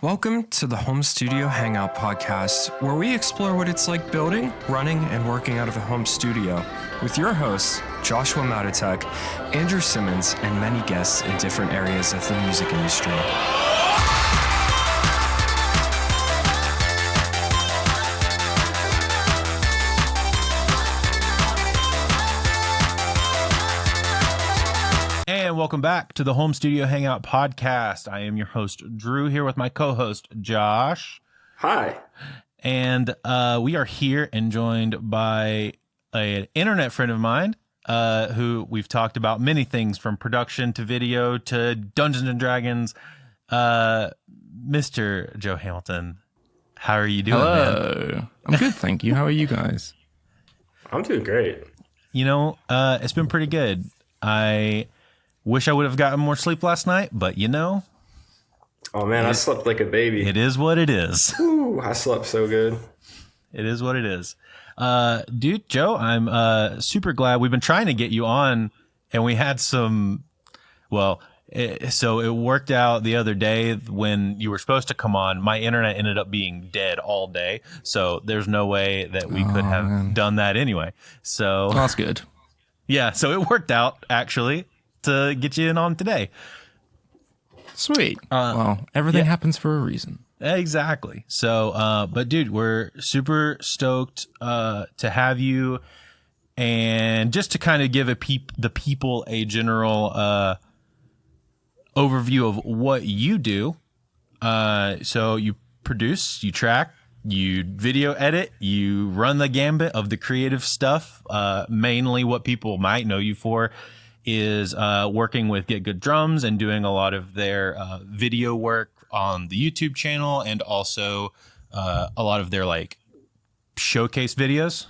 Welcome to the Home Studio Hangout podcast, where we explore what it's like building, running, and working out of a home studio with your hosts, Joshua Matotek, Andrew Simmons, and many guests in different areas of the music industry. Welcome back to the Home Studio Hangout podcast. I am your host, Drew, here with my co-host, Josh. Hi. And we are here and joined by an internet friend of mine who we've talked about many things from production to video to Dungeons and Dragons. Mr. Joe Hamilton, how are you doing, Hello. man? I'm good, thank you. How are you guys? I'm doing great. You know, it's been pretty good. I wish I would have gotten more sleep last night, but you know. Oh, man, I slept like a baby. It is what it is. Ooh, I slept so good. It is what it is. Dude, Joe, I'm super glad. We've been trying to get you on, and we had some, so it worked out the other day when you were supposed to come on. My internet ended up being dead all day, so there's no way that we could have done that anyway. So That's good. Yeah, so it worked out, actually, to get you in on today. Sweet. Well, everything happens for a reason. Exactly. So, but dude, we're super stoked to have you, and just to kind of give the people a general overview of what you do. So you produce, you track, you video edit, you run the gambit of the creative stuff. Mainly what people might know you for is working with Get Good Drums and doing a lot of their video work on the YouTube channel, and also a lot of their like showcase videos,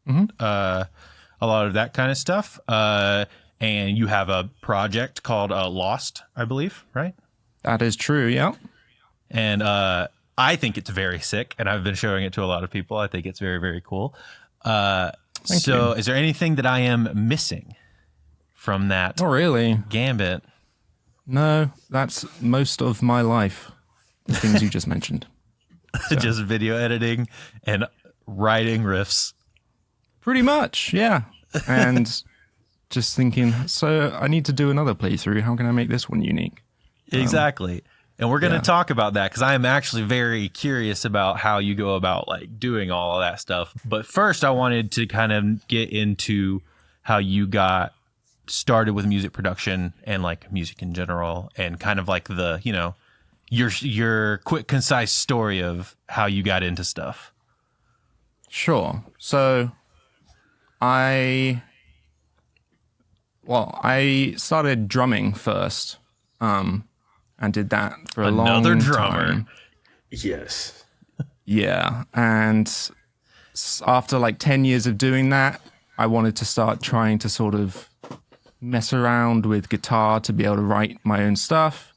a lot of that kind of stuff. And you have a project called Lost, I believe, right? That is true, yeah. And I think it's very sick, and I've been showing it to a lot of people. I think it's very, very cool. Thank you. Is there anything that I am missing from that Not really. gambit? No, that's most of my life. The things you just mentioned. So. Just video editing and writing riffs. Pretty much, yeah. And just thinking, so I need to do another playthrough. How can I make this one unique? Exactly. And we're going to talk about that, because I am actually very curious about how you go about like doing all of that stuff. But first, I wanted to kind of get into how you got started with music production and like music in general, and kind of like the, you know, your quick, concise story of how you got into stuff. Sure. So I started drumming first, and did that for a long time. Another drummer. Yes. Yeah. And after like 10 years of doing that, I wanted to start trying to sort of mess around with guitar to be able to write my own stuff.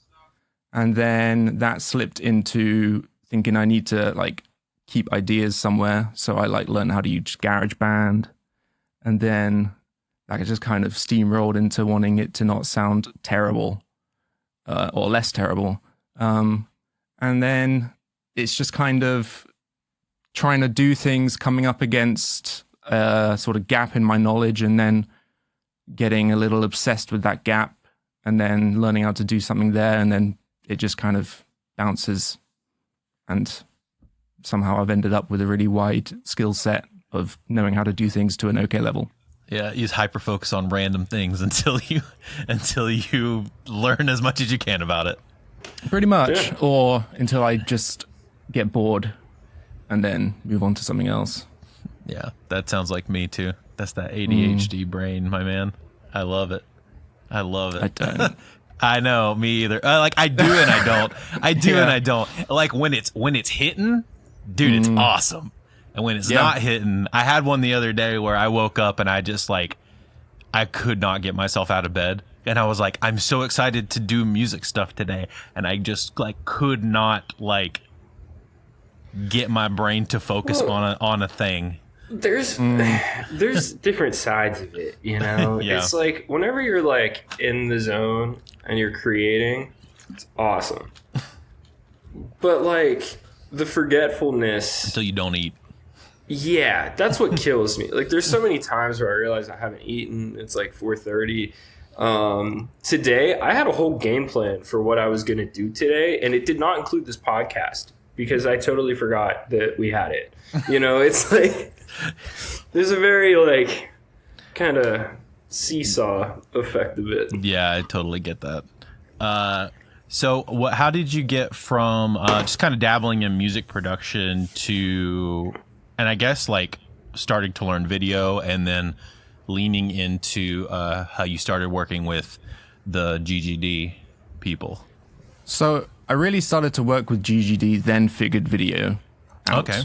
And then that slipped into thinking I need to like keep ideas somewhere. So I like learned how to use GarageBand. And then like, I just kind of steamrolled into wanting it to not sound terrible, or less terrible. And then it's just kind of trying to do things, coming up against a sort of gap in my knowledge, and then getting a little obsessed with that gap, and then learning how to do something there, and then it just kind of bounces, and somehow I've ended up with a really wide skill set of knowing how to do things to an okay level. Yeah, you just hyper focus on random things until you learn as much as you can about it. Pretty much, Yeah. or until I just get bored and then move on to something else. Yeah, that sounds like me too. That's that ADHD brain, my man. I love it. I love it. I don't. I know, me either. Like I do and I don't. I do Yeah. and I don't. Like when it's hitting, dude, it's awesome. And when it's not hitting, I had one the other day where I woke up and I just like, I could not get myself out of bed. And I was like, I'm so excited to do music stuff today. And I just like could not like get my brain to focus on a thing. There's different sides of it, you know? Yeah. It's like whenever you're like in the zone and you're creating, it's awesome. But like the forgetfulness. Until you don't eat. Yeah, that's what kills me. Like, there's so many times where I realize I haven't eaten. It's like 4:30. Today, I had a whole game plan for what I was going to do today, and it did not include this podcast because I totally forgot that we had it. You know, it's like there's a very like kind of seesaw effect of it. Yeah, I totally get that. So how did you get from just kind of dabbling in music production to, and I guess like starting to learn video and then leaning into how you started working with the GGD people? So I really started to work with GGD, then figured video out. Okay.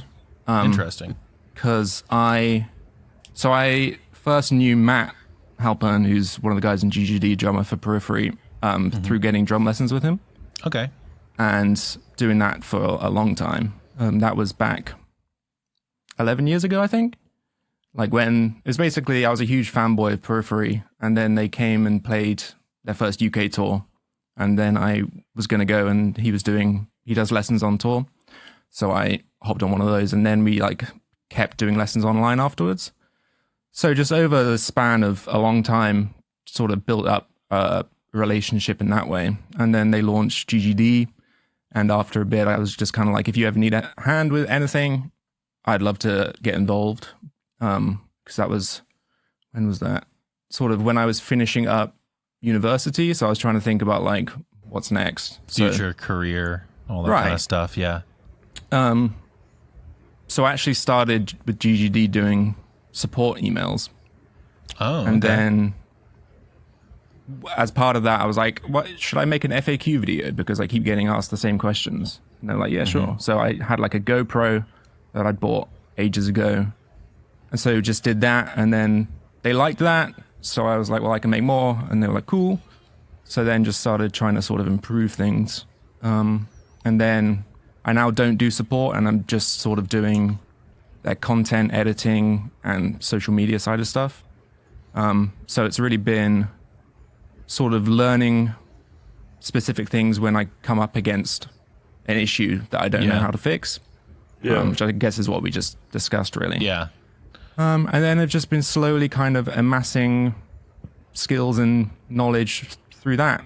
Interesting. Because I first knew Matt Halpern, who's one of the guys in GGD, drummer for Periphery, through getting drum lessons with him. Okay. And doing that for a long time. That was back 11 years ago, I think. Like when it was basically, I was a huge fanboy of Periphery, and then they came and played their first UK tour. And then I was going to go, and he does lessons on tour. So I hopped on one of those, and then we like kept doing lessons online afterwards. So just over the span of a long time, sort of built up a relationship in that way. And then they launched GGD. And after a bit, I was just kind of like, if you ever need a hand with anything, I'd love to get involved. Because that was, when was that? Sort of when I was finishing up university. So I was trying to think about like, what's next? Future career, all that kind of stuff. Yeah. So I actually started with GGD doing support emails. Oh, and okay. then as part of that, I was like, what should I make an FAQ video? Because I keep getting asked the same questions. And they're like, yeah, sure. So I had like a GoPro that I'd bought ages ago. And so just did that. And then they liked that. So I was like, well, I can make more. And they were like, cool. So then just started trying to sort of improve things. And then I now don't do support, and I'm just sort of doing that content editing and social media side of stuff. So it's really been sort of learning specific things when I come up against an issue that I don't know how to fix, which I guess is what we just discussed, really. Yeah. And then I've just been slowly kind of amassing skills and knowledge through that.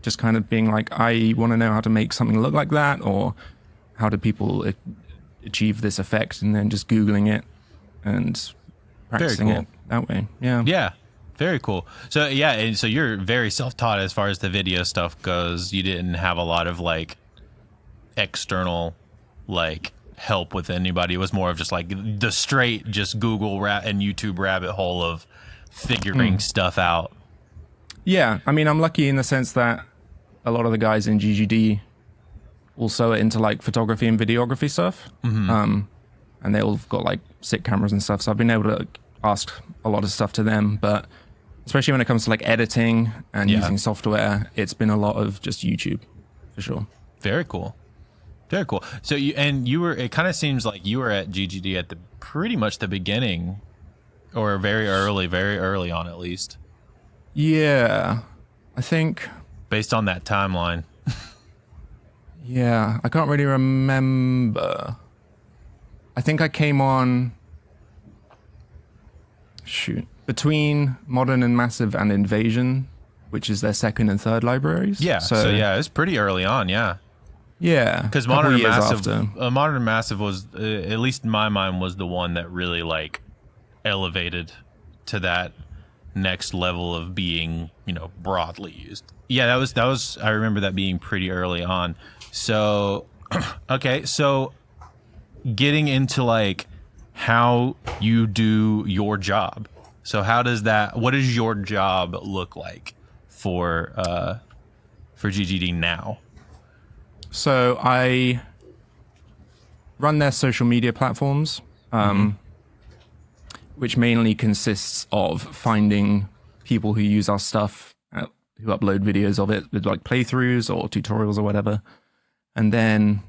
Just kind of being like, I want to know how to make something look like that, or how do people achieve this effect, and then just Googling it and practicing it that way. Yeah. Yeah. Very cool. So yeah, and so you're very self-taught as far as the video stuff goes. You didn't have a lot of like external like help with anybody. It was more of just like the straight just Google and YouTube rabbit hole of figuring stuff out. Yeah. I mean, I'm lucky in the sense that a lot of the guys in GGD also are into like photography and videography stuff. And they all got like sick cameras and stuff. So I've been able to ask a lot of stuff to them, but especially when it comes to like editing and using software, it's been a lot of just YouTube for sure. Very cool. Very cool. So it kind of seems like you were at GGD at the pretty much the beginning, or very early on at least. Yeah, I think. Based on that timeline. Yeah, I can't really remember. I think I came on, between Modern and Massive and Invasion, which is their second and third libraries. Yeah, so yeah, it's pretty early on, yeah. Yeah, because Modern and Massive was, at least in my mind, was the one that really like elevated to that next level of being, broadly used. Yeah, that was. I remember that being pretty early on. So, okay, so getting into like how you do your job. So what does your job look like for GGD now? So I run their social media platforms, which mainly consists of finding people who use our stuff, who upload videos of it with like playthroughs or tutorials or whatever, and then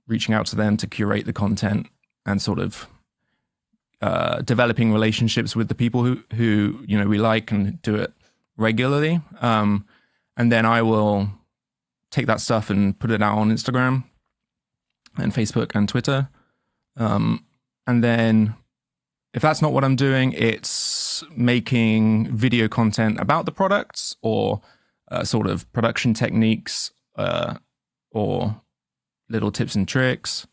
reaching out to them to curate the content and sort of developing relationships with the people who we like and do it regularly. And then I will take that stuff and put it out on Instagram and Facebook and Twitter. And then if that's not what I'm doing, it's making video content about the products or sort of production techniques or little tips and tricks.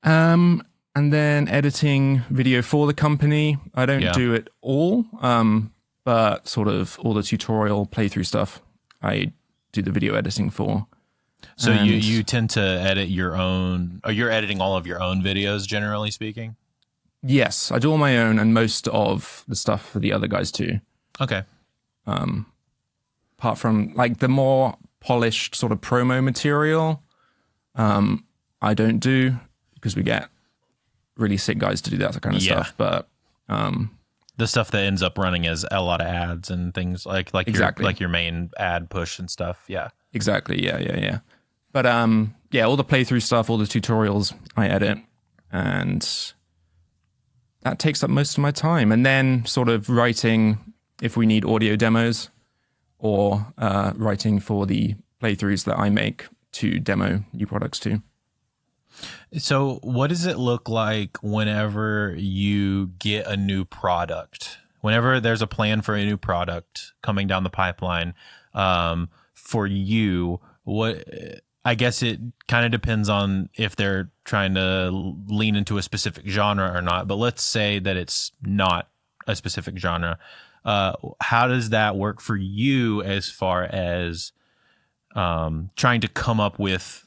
And then editing video for the company. I don't do it all, but sort of all the tutorial playthrough stuff I do the video editing for. So you tend to edit your own, or you're editing all of your own videos, generally speaking? Yes, I do all my own and most of the stuff for the other guys too. Okay. Apart from like the more polished sort of promo material, I don't do because we get really sick guys to do that kind of stuff. But the stuff that ends up running as a lot of ads and things like your main ad push and stuff. Yeah. Exactly. Yeah. But all the playthrough stuff, all the tutorials I edit, and that takes up most of my time. And then sort of writing if we need audio demos or writing for the playthroughs that I make to demo new products too. So what does it look like whenever you get a new product? Whenever there's a plan for a new product coming down the pipeline, for you, I guess it kind of depends on if they're trying to lean into a specific genre or not. But let's say that it's not a specific genre. How does that work for you as far as trying to come up with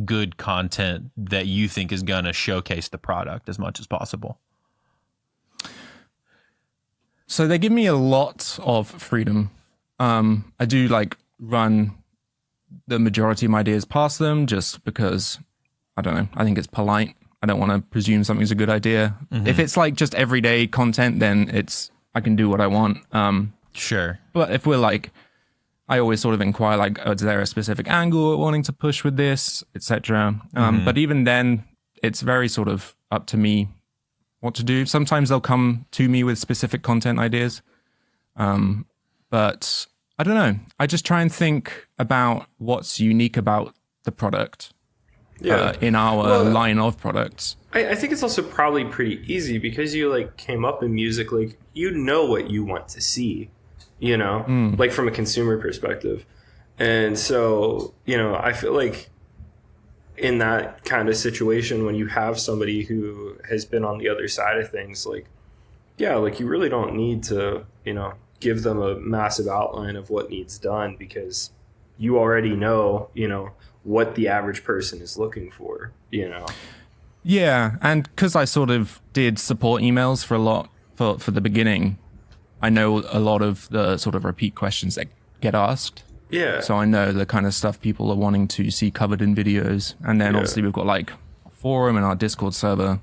good content that you think is going to showcase the product as much as possible? So they give me a lot of freedom. I do like run the majority of my ideas past them just because, I don't know, I think it's polite. I don't want to presume something's a good idea. Mm-hmm. If it's like just everyday content, then I can do what I want. Sure. But if we're like, I always sort of inquire like, is there a specific angle we're wanting to push with this, etc. But even then, it's very sort of up to me what to do. Sometimes they'll come to me with specific content ideas. But I don't know. I just try and think about what's unique about the product in our line of products. I think it's also probably pretty easy because you like came up in music, like you know what you want to see, you know, like from a consumer perspective. And so, you know, I feel like in that kind of situation, when you have somebody who has been on the other side of things, like, yeah, like you really don't need to, you know, give them a massive outline of what needs done because you already know, you know, what the average person is looking for, you know? Yeah. And because I sort of did support emails for the beginning, I know a lot of the sort of repeat questions that get asked. Yeah. So I know the kind of stuff people are wanting to see covered in videos. And then obviously we've got like a forum and our Discord server.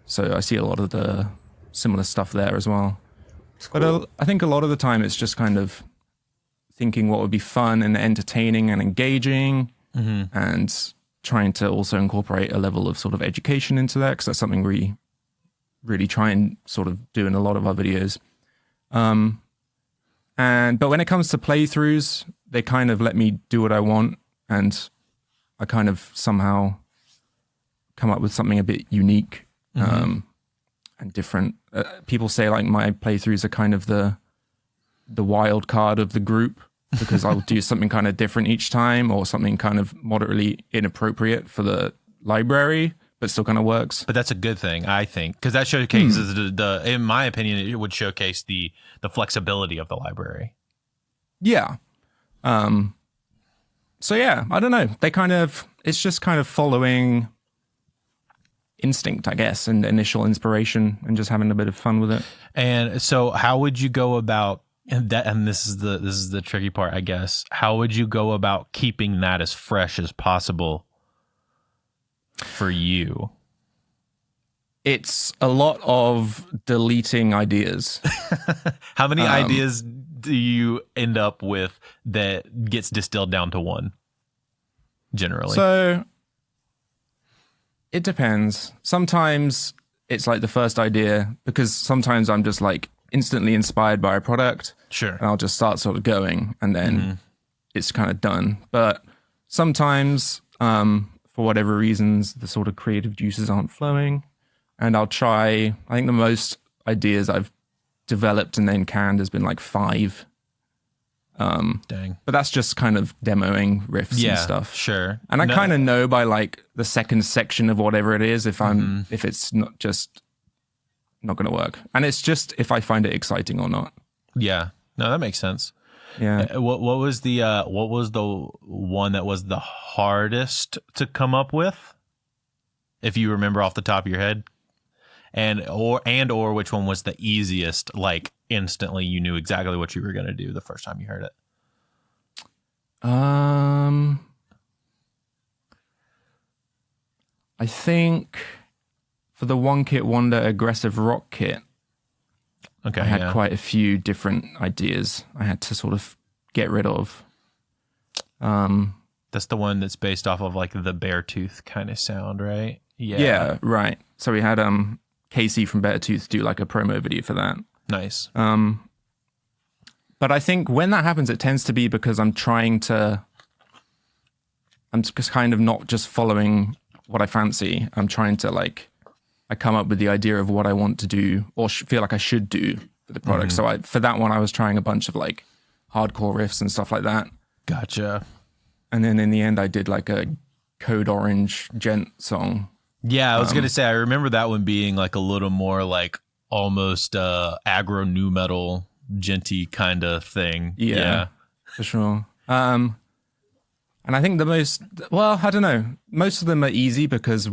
So I see a lot of the similar stuff there as well. Cool. But I think a lot of the time it's just kind of thinking what would be fun and entertaining and engaging, and trying to also incorporate a level of sort of education into that, because that's something we really try and sort of do in a lot of our videos. But when it comes to playthroughs, they kind of let me do what I want, and I kind of somehow come up with something a bit unique and different. People say like my playthroughs are kind of the wild card of the group, because I'll do something kind of different each time, or something kind of moderately inappropriate for the library, but still kind of works. But that's a good thing, I think, because that showcases the, in my opinion, it would showcase the flexibility of the library. Yeah. So yeah, I don't know. It's just kind of following instinct, I guess, and initial inspiration, and just having a bit of fun with it. And so how would you go about that? And this is the tricky part, I guess. How would you go about keeping that as fresh as possible for you? It's a lot of deleting ideas. How many ideas do you end up with that gets distilled down to one, generally? So it depends. Sometimes it's like the first idea, because sometimes I'm just like instantly inspired by a product. Sure. And I'll just start sort of going, and then it's kind of done. But sometimes, for for whatever reasons, the sort of creative juices aren't flowing. And I'll try, I think the most ideas I've developed and then canned has been like 5. Dang. But that's just kind of demoing riffs and stuff. Sure. And I kind of know by like the second section of whatever it is if it's not going to work. And it's just if I find it exciting or not. Yeah. No, that makes sense. Yeah. What was the one that was the hardest to come up with? If you remember off the top of your head, or which one was the easiest? Like instantly, you knew exactly what you were going to do the first time you heard it. I think for the One Kit Wonder aggressive rock kit, Okay, I had quite a few different ideas I had to sort of get rid of. That's the one that's based off of like the Beartooth kind of sound, right? Yeah, right. So we had Casey from Beartooth do like a promo video for that. Nice. But I think when that happens, it tends to be because I'm just kind of not just following what I fancy. I'm trying to I come up with the idea of what I want to do or feel like I should do for the product. So for that one, I was trying a bunch of like hardcore riffs and stuff like that. Gotcha. And then in the end, I did like a Code Orange gent song. Yeah, I was going to say, I remember that one being like a little more like almost aggro nu metal, genty kind of thing. Yeah, for sure. And I think I don't know, most of them are easy because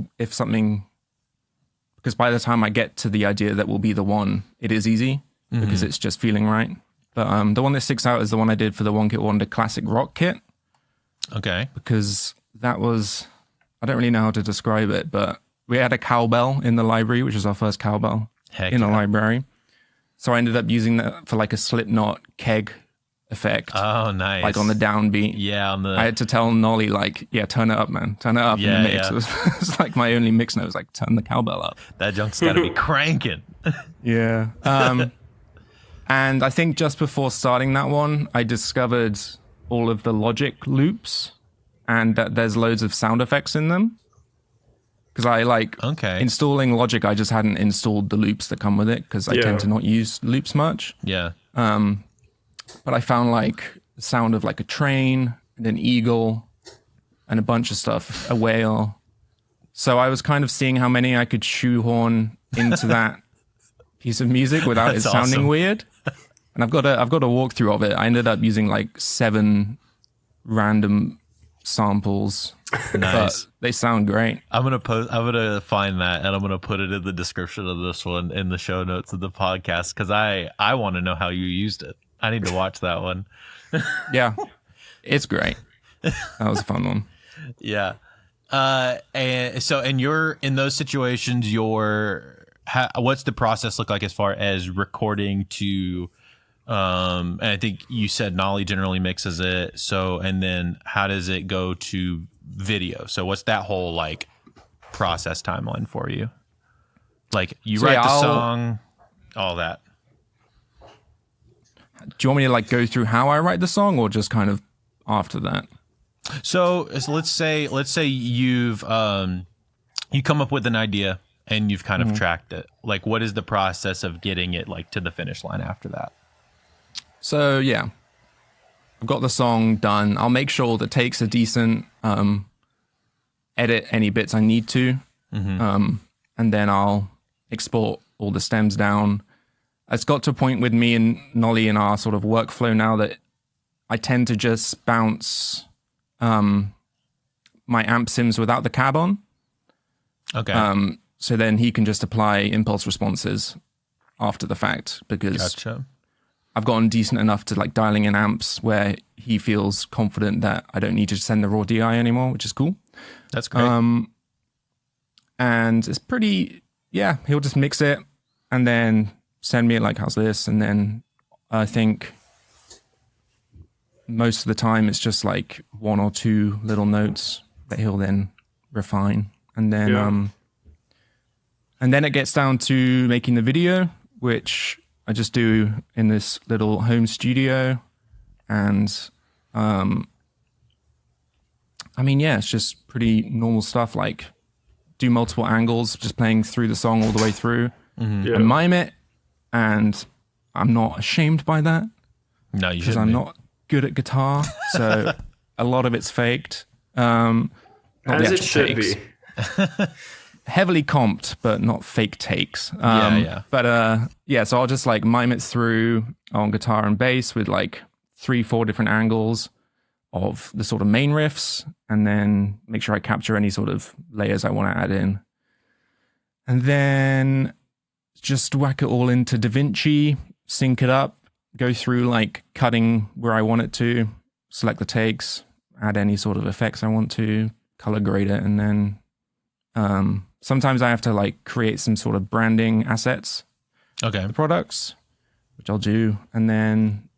by the time I get to the idea that will be the one, it is easy because it's just feeling right. But the one that sticks out is the one I did for the One Kit Wonder classic rock kit. Okay. Because that was, I don't really know how to describe it, but we had a cowbell in the library, which was our first cowbell in the library. So I ended up using that for like a Slipknot keg effect. Oh, nice. Like on the downbeat. Yeah. I had to tell Nolly turn it up, man. Turn it up in the mix. Yeah. It was like my only mix note was like, turn the cowbell up. That junk's got to be cranking. Yeah. And I think just before starting that one, I discovered all of the Logic loops and that there's loads of sound effects in them. Because I installing Logic, I just hadn't installed the loops that come with it because I tend to not use loops much. Yeah. But I found like the sound of like a train and an eagle and a bunch of stuff, a whale. So I was kind of seeing how many I could shoehorn into that piece of music without it sounding weird. And I've got a walkthrough of it. I ended up using like 7 random samples. Nice. But they sound great. I'm gonna find that and I'm gonna put it in the description of this one in the show notes of the podcast because I want to know how you used it. I need to watch that one. Yeah, it's great. That was a fun one. Yeah. And so, you're in those situations. What's the process look like as far as recording to? And I think you said Nolly generally mixes it. So, and then how does it go to video? So, what's that whole like process timeline for you? Like you write the song, all that. Do you want me to like go through how I write the song, or just kind of after that? So let's say you've you come up with an idea and you've kind of tracked it. Like, what is the process of getting it like to the finish line after that? So yeah, I've got the song done. I'll make sure that takes a decent edit any bits I need to, and then I'll export all the stems down. It's got to a point with me and Nolly in our sort of workflow now that I tend to just bounce my amp sims without the cab on. Okay. So then he can just apply impulse responses after the fact because Gotcha. I've gotten decent enough to like dialing in amps where he feels confident that I don't need to send the raw DI anymore, which is cool. That's great. And it's pretty, he'll just mix it and then send me like, how's this? And then I think most of the time it's just like 1 or 2 little notes that he'll then refine. And then, and then it gets down to making the video, which I just do in this little home studio. And I mean, yeah, it's just pretty normal stuff. Like do multiple angles, just playing through the song all the way through, Yeah. and mime it. And I'm not ashamed by that No, you because shouldn't. I'm not good at guitar, so a lot of it's faked. Not the As it actual should takes. be. Heavily comped, but not fake takes. Yeah. But yeah, so I'll just like mime it through on guitar and bass with like 3-4 different angles of the sort of main riffs, and then make sure I capture any sort of layers I want to add in. And then just whack it all into DaVinci, sync it up, go through like cutting where I want it to, select the takes, add any sort of effects I want to, color grade it, and then sometimes I have to like create some sort of branding assets Okay. for the products, which I'll do, and then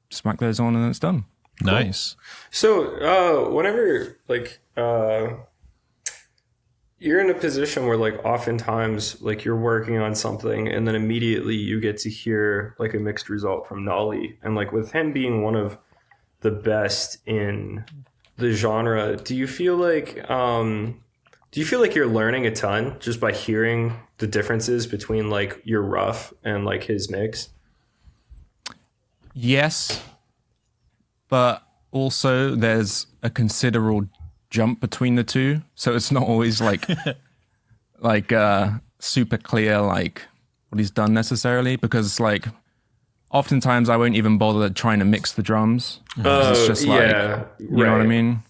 just whack those on and then it's done. Nice. So whenever like you're in a position where like oftentimes like you're working on something and then immediately you get to hear like a mixed result from Nolly, and like with him being one of the best in the genre, do you feel like you're learning a ton just by hearing the differences between like your rough and like his mix? Yes, but also there's a considerable jump between the two, so it's not always like super clear like what he's done necessarily, because like oftentimes I won't even bother trying to mix the drums. It's just like, you know what I mean?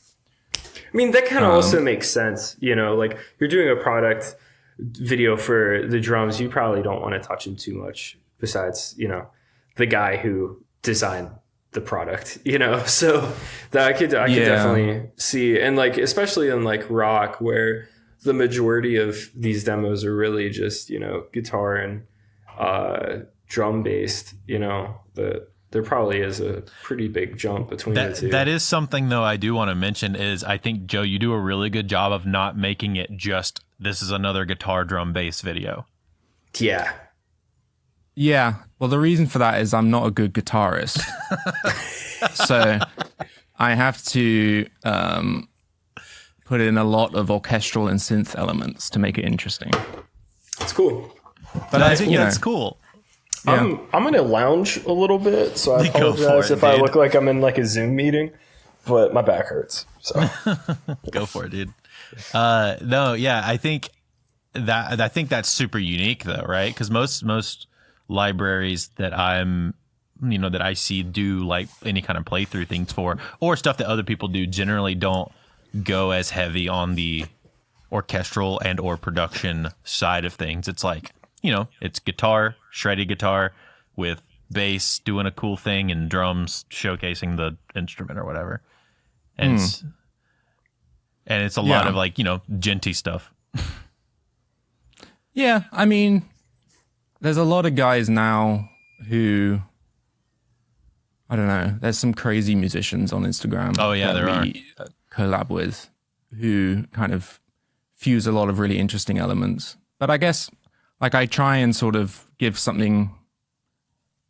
I mean, that kind of also makes sense, you know, like you're doing a product video for the drums, you probably don't want to touch them too much besides, you know, the guy who designed the product, you know, so that I could definitely see. And like, especially in like rock, where the majority of these demos are really just, you know, guitar and drum based, you know, there probably is a pretty big jump between the two. That is something though I do want to mention is I think, Joe, you do a really good job of not making it just this is another guitar drum bass video. Yeah. Yeah. Well, the reason for that is I'm not a good guitarist. So I have to put in a lot of orchestral and synth elements to make it interesting. It's cool. But I think it's cool. Yeah. I'm going to lounge a little bit, so I Go for apologize it, if I dude. look like I'm in like a Zoom meeting, but my back hurts. So Go for it, dude. No, yeah, I think that's super unique though, right? Because most libraries that that I see do like any kind of playthrough things for, or stuff that other people do, generally don't go as heavy on the orchestral and or production side of things. It's like, you know, it's guitar, shredded guitar with bass doing a cool thing and drums showcasing the instrument or whatever. And it's a lot of like, you know, genty stuff. Yeah, I mean, there's a lot of guys now who, I don't know, there's some crazy musicians on Instagram. Oh, yeah, that there we collab with who kind of fuse a lot of really interesting elements. But I guess, like, I try and sort of give something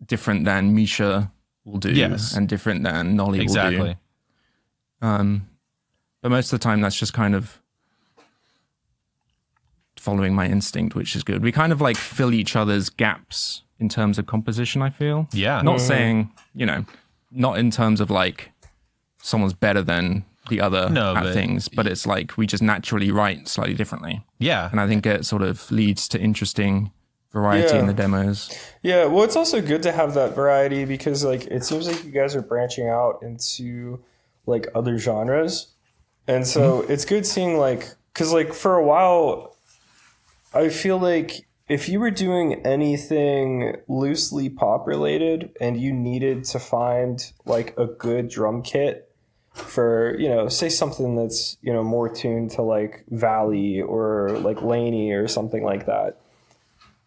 different than Misha will do, Yes. and different than Nolly will do. Exactly. But most of the time, that's just kind of following my instinct, which is good. We kind of like fill each other's gaps in terms of composition, I feel. Yeah. Not saying, you know, not in terms of like someone's better than the other at but- things, but it's like we just naturally write slightly differently. Yeah. And I think it sort of leads to interesting variety Yeah. in the demos. yeah, well, it's also good to have that variety because like it seems like you guys are branching out into like other genres, and so it's good seeing like, because like for a while I feel like if you were doing anything loosely pop related and you needed to find like a good drum kit for, you know, say something that's, you know, more tuned to like Valley or like Laney or something like that,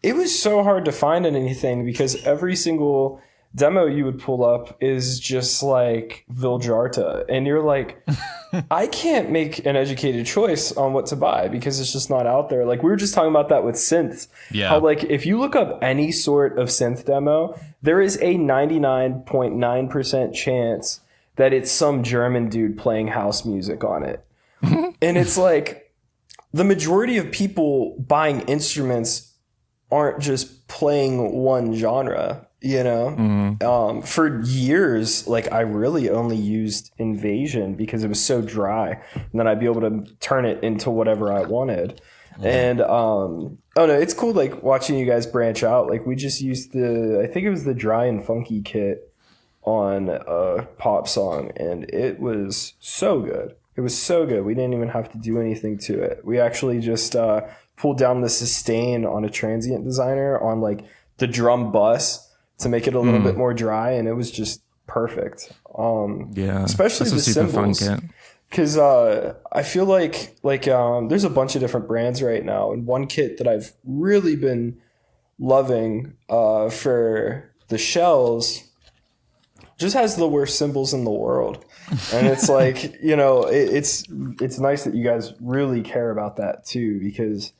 it was so hard to find anything because every single demo you would pull up is just like Viljarta, and you're like, I can't make an educated choice on what to buy because it's just not out there. Like we were just talking about that with synths. Yeah. How like if you look up any sort of synth demo, there is a 99.9% chance that it's some German dude playing house music on it. And it's like the majority of people buying instruments aren't just playing one genre, you know? For years, like I really only used Invasion because it was so dry, and then I'd be able to turn it into whatever I wanted. And oh no, it's cool like watching you guys branch out. Like we just used I think it was the Dry and Funky kit on a pop song, and it was so good. It was so good. We didn't even have to do anything to it. We actually just pulled down the sustain on a transient designer on like the drum bus to make it a little bit more dry, and it was just perfect. Especially the cymbals. Because I feel like there's a bunch of different brands right now, and one kit that I've really been loving for the shells just has the worst cymbals in the world. And it's like, you know, it's nice that you guys really care about that too, because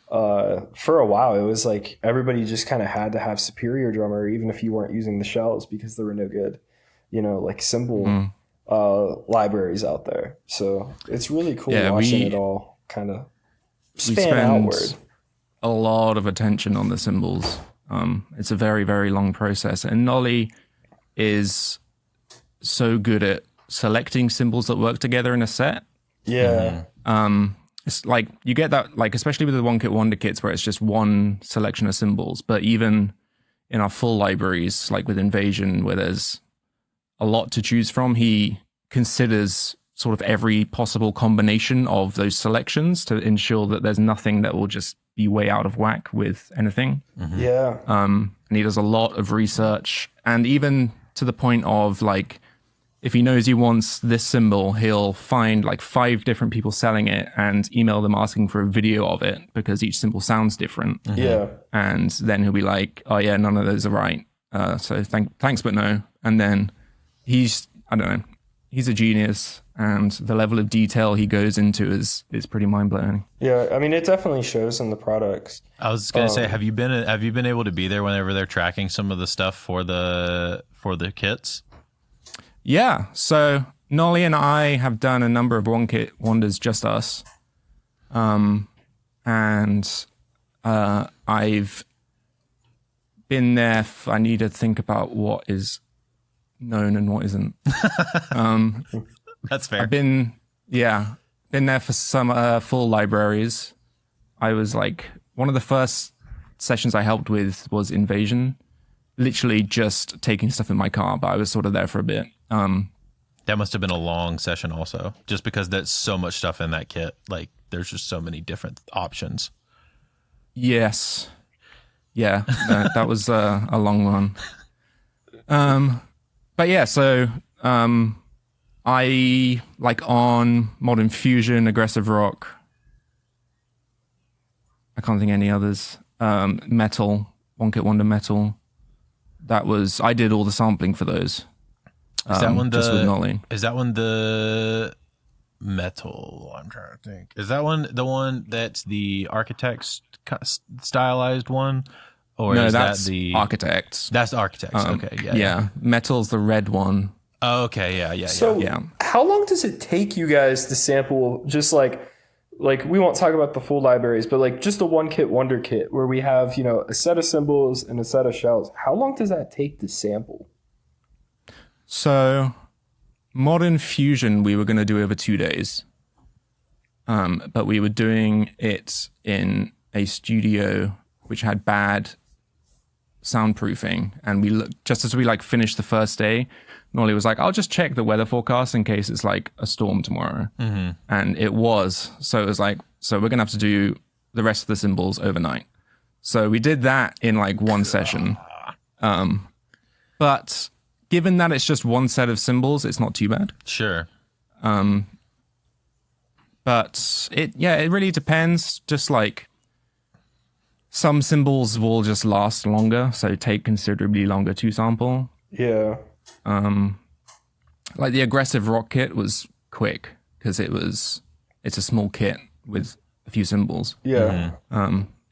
for a while it was like everybody just kind of had to have Superior Drummer, even if you weren't using the shells, because there were no good, you know, like cymbal libraries out there. So it's really cool watching it all kind of span outward. A lot of attention on the cymbals. It's a very, very long process, and Nolly is so good at selecting cymbals that work together in a set. It's like you get that, like especially with the One Kit Wonder kits where it's just one selection of cymbals, but even in our full libraries, like with Invasion, where there's a lot to choose from, he considers sort of every possible combination of those selections to ensure that there's nothing that will just be way out of whack with anything. And he does a lot of research, and even to the point of like, if he knows he wants this cymbal, he'll find like 5 different people selling it and email them asking for a video of it, because each cymbal sounds different. And then he'll be like, oh yeah, none of those are right. So thanks, but no. And then he's a genius, and the level of detail he goes into is pretty mind-blowing. Yeah, I mean, it definitely shows in the products. I was gonna say, have you been able to be there whenever they're tracking some of the stuff for the kits? Yeah, so Nolly and I have done a number of One Kit Wonders, just us, and I've been there. I need to think about what is known and what isn't. That's fair. I've been there for some full libraries. I was like, one of the first sessions I helped with was Invasion, literally just taking stuff in my car, but I was sort of there for a bit. That must have been a long session also, just because there's so much stuff in that kit. Like there's just so many different options. Yes. Yeah, that was a long one. But yeah, so I like on Modern Fusion, Aggressive Rock. I can't think of any others. Metal, One Kit Wonder Metal. I did all the sampling for those. Is that one just with Nolly? Is that one the Metal? I'm trying to think. Is that one the one that's the Architects stylized one? Or no, is that's that the Architects. That's Architects. Okay, yeah. Metal's the red one. Oh, okay, yeah. So how long does it take you guys to sample, just like we won't talk about the full libraries, but like just the One Kit Wonder kit where we have, you know, a set of cymbals and a set of shells. How long does that take to sample? So Modern Fusion we were going to do over 2 days. But we were doing it in a studio which had bad soundproofing, and we looked, just as we like finished the first day, Nolly was like, I'll just check the weather forecast in case it's like a storm tomorrow. And it was. So it was like, so we're gonna have to do the rest of the cymbals overnight. So we did that in like one session. But given that it's just one set of cymbals, it's not too bad. Sure. But it really depends. Just like some cymbals will just last longer, so take considerably longer to sample. Yeah. Like the Aggressive Rock kit was quick because it's a small kit with a few cymbals. Yeah.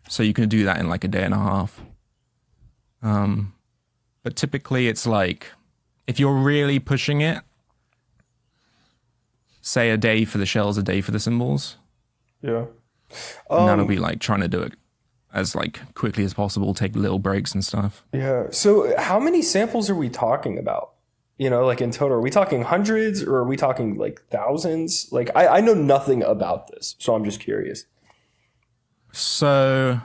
So you can do that in like a day and a half. But typically it's like, if you're really pushing it, say a day for the shells, a day for the cymbals. Yeah. And that'll be like trying to do it as like quickly as possible, take little breaks and stuff. Yeah. So how many samples are we talking about? You know, like in total, are we talking hundreds or are we talking like thousands? Like I know nothing about this, so I'm just curious. So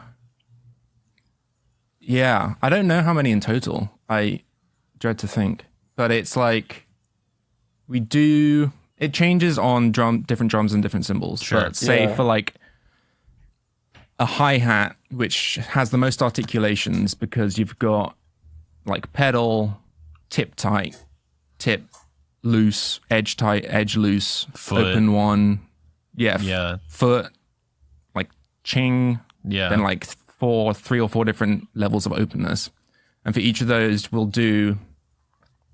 yeah, I don't know how many in total. I dread to think, but it's like it changes on different drums and different cymbals. Sure. But say for like a hi-hat, which has the most articulations because you've got like pedal, tip tight, tip loose, edge tight, edge loose, foot. Open one. Yeah. Foot, like ching. Yeah. Then like 3 or 4 different levels of openness. And for each of those, we'll do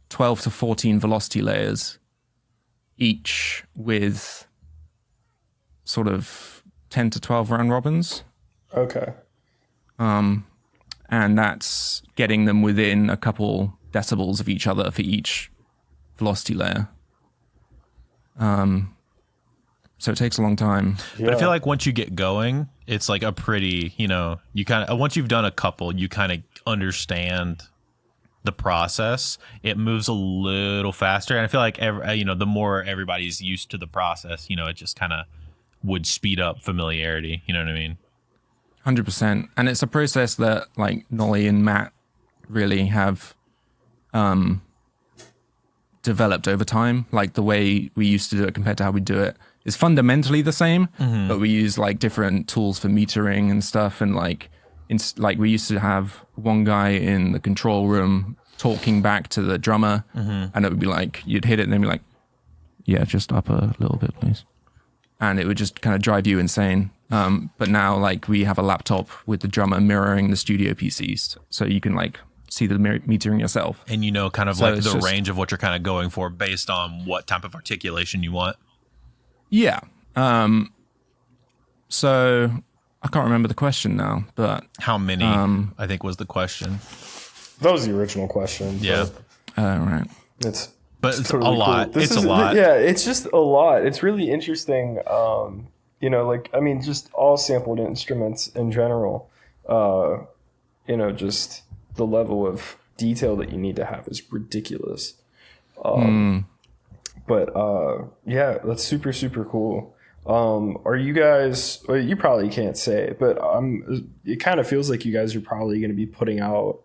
12 to 14 velocity layers, each with sort of 10 to 12 round robins. Okay. And that's getting them within a couple decibels of each other for each velocity layer. So it takes a long time. But I feel like once you get going, it's like a pretty, you know, you kind of, once you've done a couple, you kind of understand the process. It moves a little faster. And I feel like, the more everybody's used to the process, you know, it just kind of would speed up familiarity. You know what I mean? 100%. And it's a process that like Nolly and Matt really have developed over time. Like the way we used to do it compared to how we do it is fundamentally the same, but we use like different tools for metering and stuff. And like, we used to have one guy in the control room talking back to the drummer, and it would be like, you'd hit it and they'd be like, yeah, just up a little bit, please. And it would just kind of drive you insane. But now like we have a laptop with the drummer mirroring the studio PCs. So you can like see the metering yourself. And you know, kind of So like it's the just- range of what you're kind of going for based on what type of articulation you want. Yeah. So I can't remember the question now, but How many, I think was the question. That was the original question. Yeah. right. It's But it's totally a lot. cool. It's a lot. Yeah, it's just a lot. It's really interesting. You know, like, I mean, just all sampled instruments in general, you know, just the level of detail that you need to have is ridiculous. But yeah, that's super, super cool. Are you guys, well, you probably can't say, but it kind of feels like you guys are probably going to be putting out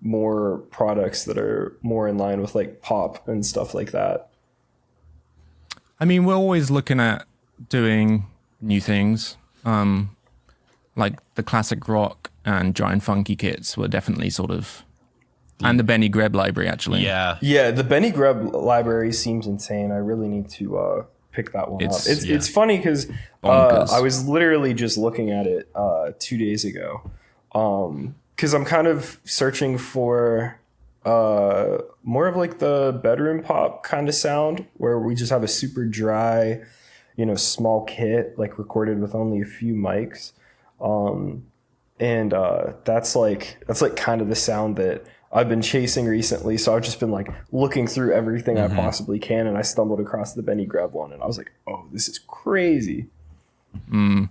more products that are more in line with like pop and stuff like that. I mean, we're always looking at doing new things. Like the classic rock and giant funky kits were definitely sort of, and the Benny Greb library actually. Yeah. Yeah, the Benny Greb library seems insane. I really need to pick that one up. It's funny because Bonkers. I was literally just looking at it 2 days ago because I'm kind of searching for more of like the bedroom pop kind of sound where we just have a super dry, you know, small kit like recorded with only a few mics. And that's like kind of the sound that I've been chasing recently. So I've just been like looking through everything I possibly can. And I stumbled across the Benny Greb one and I was like, oh, this is crazy. We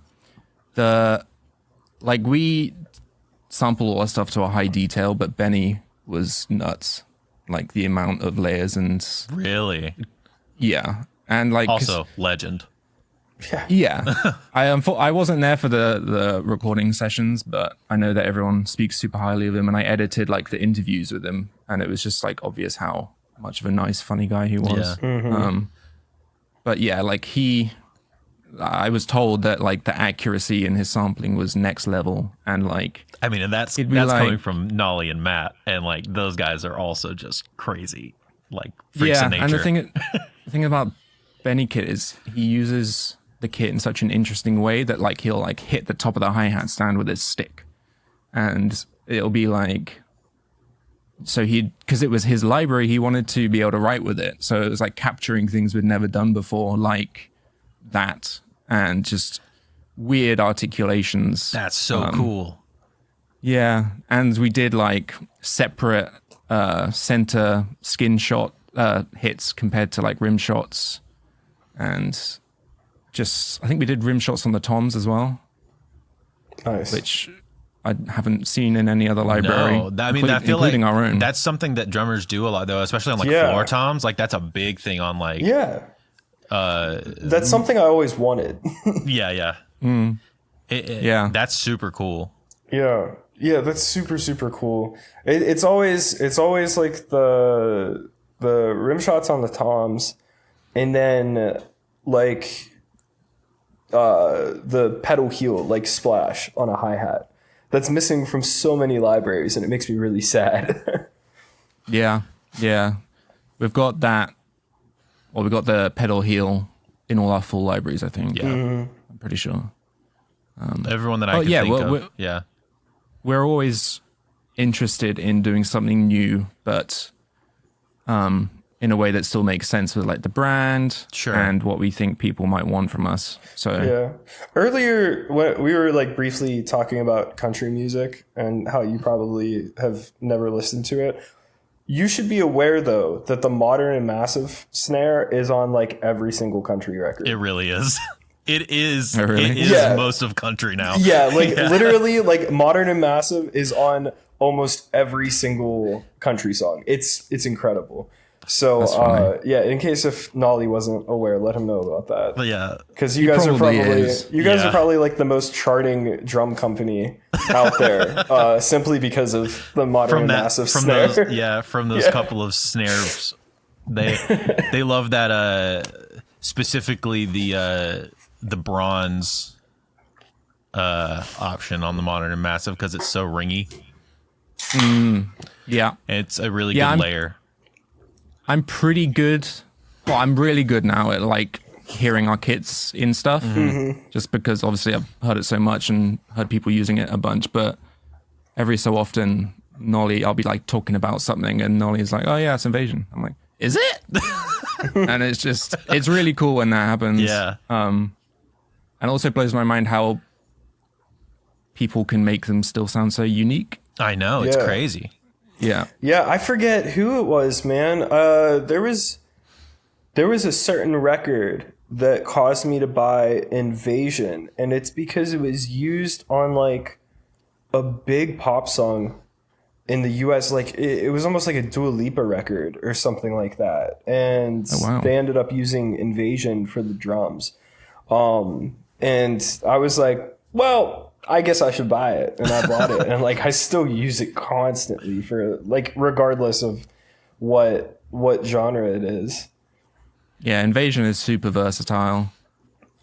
sample all our stuff to a high detail, but Benny was nuts. Like the amount of layers and Really? yeah. And like, Also, legend. yeah, I wasn't there for the recording sessions, but I know that everyone speaks super highly of him, and I edited like the interviews with him, and it was just like obvious how much of a nice, funny guy he was. Yeah. But yeah, like I was told that like the accuracy in his sampling was next level, and like I mean, and that's It'd be like- coming from Nolly and Matt, and like those guys are also just crazy, like freaks of nature. and the thing about Benny Kit is he uses the kit in such an interesting way that like he'll like hit the top of the hi-hat stand with his stick, and it'll be like, so because it was his library, he wanted to be able to write with it, so it was like capturing things we'd never done before, like that, and just weird articulations. That's so cool. Yeah, and we did like separate center skin shot hits compared to like rim shots, and just, I think we did rim shots on the toms as well, Nice. which I haven't seen in any other library. No, I mean, I feel like including our own. that's something that drummers do a lot, though, especially on like Yeah. floor toms. Like that's a big thing on like, Yeah. That's something I always wanted. yeah. Yeah. That's super cool. Yeah. Yeah, that's super, super cool. It's always like the rim shots on the toms, and then like the pedal heel like splash on a hi-hat. That's missing from so many libraries, and it makes me really sad. Yeah. We've got that. Well, we've got the pedal heel in all our full libraries, I think. Yeah. I'm pretty sure. Everyone that I can yeah, think well, of. Yeah. We're always interested in doing something new, but in a way that still makes sense with like the brand Sure. and what we think people might want from us. So Yeah. Earlier, when we were like briefly talking about country music and how you probably have never listened to it. You should be aware, though, that the Modern and Massive snare is on like every single country record. It really is. It is. Oh, really? It is Yeah. most of country now. Yeah, like literally, like Modern and Massive is on almost every single country song. It's incredible. So funny. yeah, in case if Nolly wasn't aware, let him know about that. But yeah. Because you guys are probably probably is. Yeah. are probably like the most charting drum company out there, simply because of the Modern and Massive from snare. those couple of snares. They love that specifically the bronze option on the Modern and Massive because it's so ringy. yeah, It's a really Yeah, good I'm- layer. I'm pretty good. Well, I'm really good now at like hearing our kits in stuff, just because obviously I've heard it so much and heard people using it a bunch. But every so often, Nolly, I'll be like talking about something, and Nolly's like, "Oh yeah, it's Invasion." I'm like, "Is it?" And it's really cool when that happens. Yeah. And it also blows my mind how people can make them still sound so unique. I know. It's Yeah. crazy. Yeah. Yeah, I forget who it was, man. There was a certain record that caused me to buy Invasion, and it's because it was used on like a big pop song in the US. Like it was almost like a Dua Lipa record or something like that. And wow. they ended up using Invasion for the drums. And I was like, well, I guess I should buy it, and I bought it, and like I still use it constantly for like regardless of what genre it is. Yeah, Invasion is super versatile.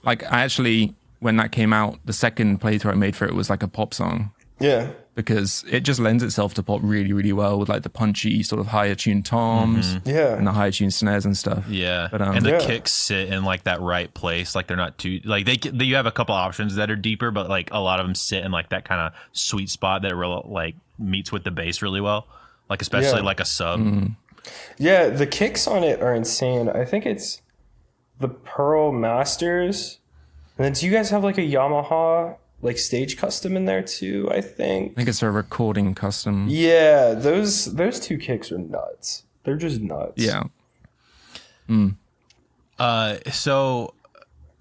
Like I actually, when that came out, the second playthrough I made for it was like a pop song Yeah, because it just lends itself to pop really, really well with like the punchy sort of higher tuned toms yeah, and the higher tuned snares and stuff. Yeah. But, and the Yeah. kicks sit in like that right place. Like they're not too like you have a couple options that are deeper, but like a lot of them sit in like that kind of sweet spot that real like meets with the bass really well. Like especially Yeah. like a sub. yeah. The kicks on it are insane. I think it's the Pearl Masters. And then do you guys have like a Yamaha like stage custom in there too? I think. I think it's a recording custom. Yeah, those two kicks are nuts. They're just nuts. Yeah. So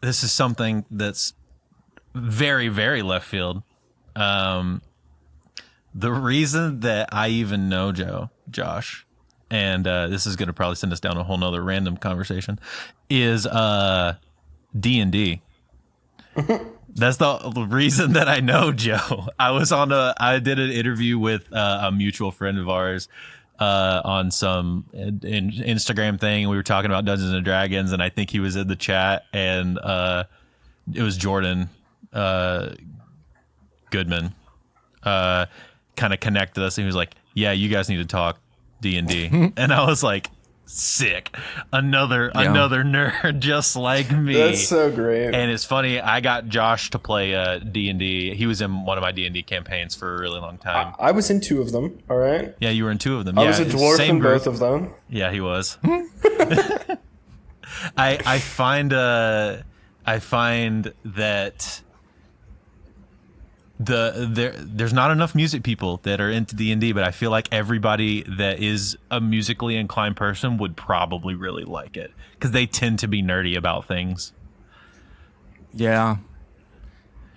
this is something that's very, very left field. The reason that I even know Josh, and this is going to probably send us down a whole nother random conversation, is D&D. That's the reason that I know Joe. I did an interview with a mutual friend of ours on some Instagram thing. We were talking about Dungeons and Dragons, and I think he was in the chat, and it was Jordan Goodman kind of connected us, and he was like, "Yeah, you guys need to talk D&D," and I was like, "Sick, another nerd just like me." That's so great. And it's funny, I got Josh to play D&D. He was in one of my D&D campaigns for a really long time. I was in two of them. All right. Yeah, you were in two of them. I was a dwarf same in group. both of them. Yeah, he was. I find that There's not enough music people that are into D&D, but I feel like everybody that is a musically inclined person would probably really like it because they tend to be nerdy about things. Yeah.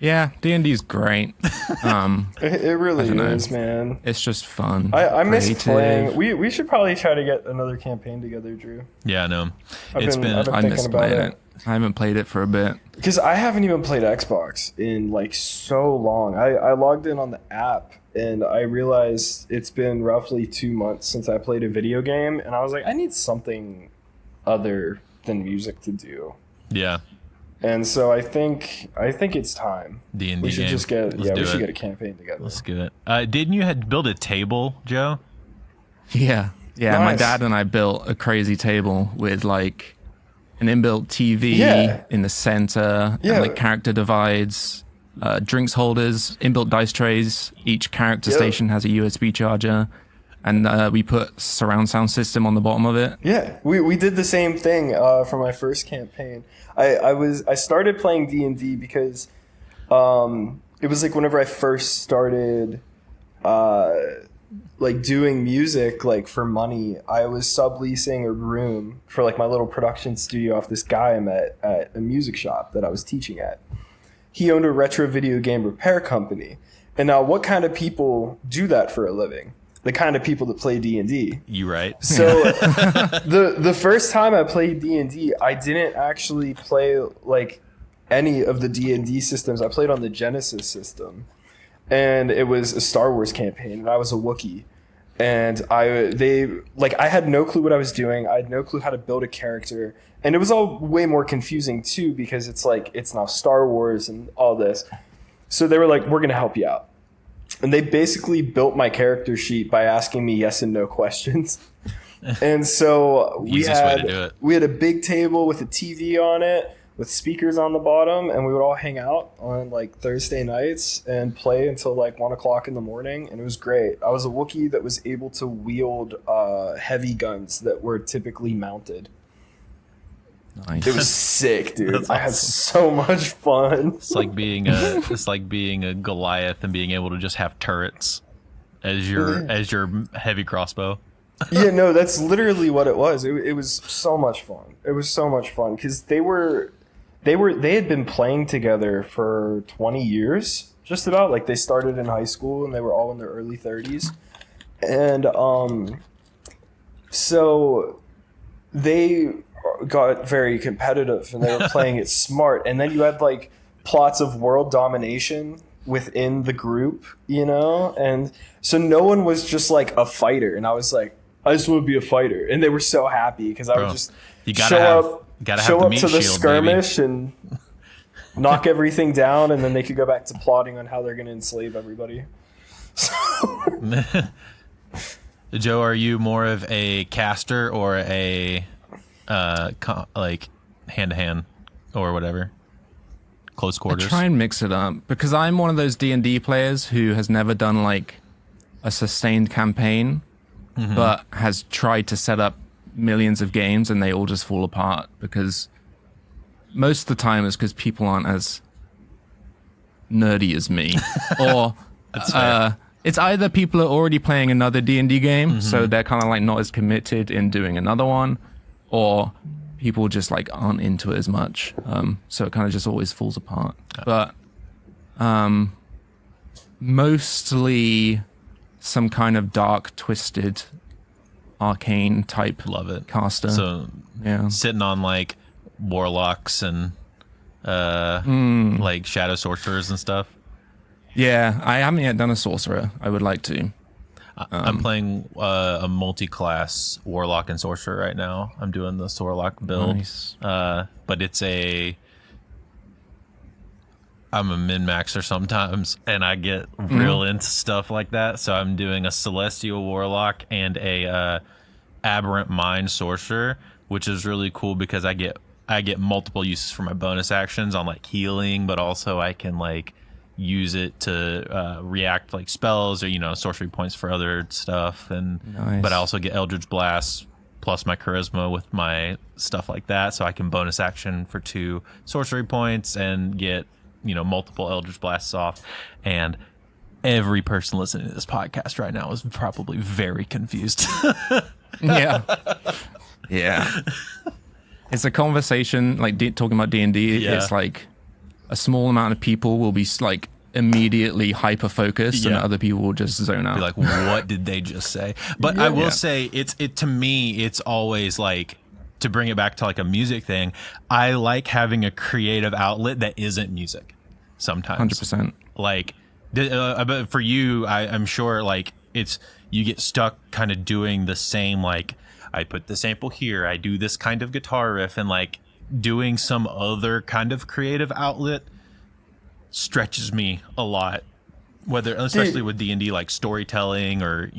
Yeah, D&D is great. It really is, man. It's just fun. I miss creative. playing. We should probably try to get another campaign together, Drew. Yeah, no. I've been I thinking miss about playing it. it. I haven't played it for a bit. Because I haven't even played Xbox in like so long. I logged in on the app and I realized it's been roughly 2 months since I played a video game, and I was like, I need something other than music to do. Yeah. And so I think it's time. D&D we should game. just get Let's do we should it. get a campaign together. Let's do it. Didn't you had build a table, Joe? Yeah. Yeah, my Nice. dad and I built a crazy table with like an inbuilt TV Yeah. in the center, Yeah. and like character divides, drinks holders, inbuilt dice trays. Each character Yeah. station has a USB charger, and we put surround sound system on the bottom of it. Yeah, we did the same thing for my first campaign. I started playing D&D because it was like whenever I first started like doing music like for money, I was subleasing a room for like my little production studio off this guy I met at a music shop that I was teaching at. He owned a retro video game repair company. And now what kind of people do that for a living? The kind of people that play D&D. You right? So the first time I played D&D, I didn't actually play like any of the D&D systems. I played on the Genesis system, and it was a Star Wars campaign, and I was a Wookiee. And I had no clue what I was doing. I had no clue how to build a character, and it was all way more confusing too because it's like it's now Star Wars and all this. So they were like, "We're gonna help you out." And they basically built my character sheet by asking me yes and no questions. And so we Easiest way to do it. had a big table with a TV on it, with speakers on the bottom, and we would all hang out on like Thursday nights and play until like 1 o'clock in the morning. And it was great. I was a Wookiee that was able to wield heavy guns that were typically mounted. Nice. It was sick, dude. That's I had awesome. so much fun. It's like being a Goliath and being able to just have turrets as your heavy crossbow. Yeah, no, that's literally what it was. It was so much fun. It was so much fun because they had been playing together for 20 years, just about. Like they started in high school and they were all in their early 30s, and so they got very competitive and they were playing it smart. And then you had like plots of world domination within the group, you know, and so no one was just like a fighter. And I was like, I just want to be a fighter, and they were so happy because I would just You show gotta up meat to the shield, skirmish and knock everything down, and then they could go back to plotting on how they're going to enslave everybody. baby. Joe, are you more of a caster or a like hand to hand or whatever, close I quarters? try and mix it up because I'm one of those D&D players who has never done like a sustained campaign, but has tried to set up millions of games and they all just fall apart because most of the time it's because people aren't as nerdy as me, or it's either people are already playing another D&D game, so they're kind of like not as committed in doing another one, or people just like aren't into it as much, so it kind of just always falls apart. But mostly some kind of dark, twisted, arcane type Love it. caster. So yeah, sitting on like warlocks and like shadow sorcerers and stuff. yeah. I haven't yet done a sorcerer. I would like to. I'm playing a multi-class warlock and sorcerer right now. I'm doing the Sorlock build. Nice. But I'm a min-maxer sometimes, and I get real into stuff like that. So I'm doing a Celestial Warlock and a Aberrant Mind Sorcerer, which is really cool because I get multiple uses for my bonus actions on like healing, but also I can like use it to react like spells or sorcery points for other stuff, and Nice. but I also get Eldritch Blast plus my charisma with my stuff like that, so I can bonus action for 2 sorcery points and get multiple Eldritch Blasts off, and every person listening to this podcast right now is probably very confused. Yeah. Yeah. It's a conversation, like talking about D&D. Yeah. It's like a small amount of people will be like immediately hyper focused, and other people will just zone out. Be like, what did they just say? But I will say, it to me, it's always like, to bring it back to like a music thing, I like having a creative outlet that isn't music sometimes. 100%. Like, but for you, I'm sure like you get stuck kind of doing the same, like, I put the sample here, I do this kind of guitar riff, and like doing some other kind of creative outlet stretches me a lot, especially with D&D, like storytelling or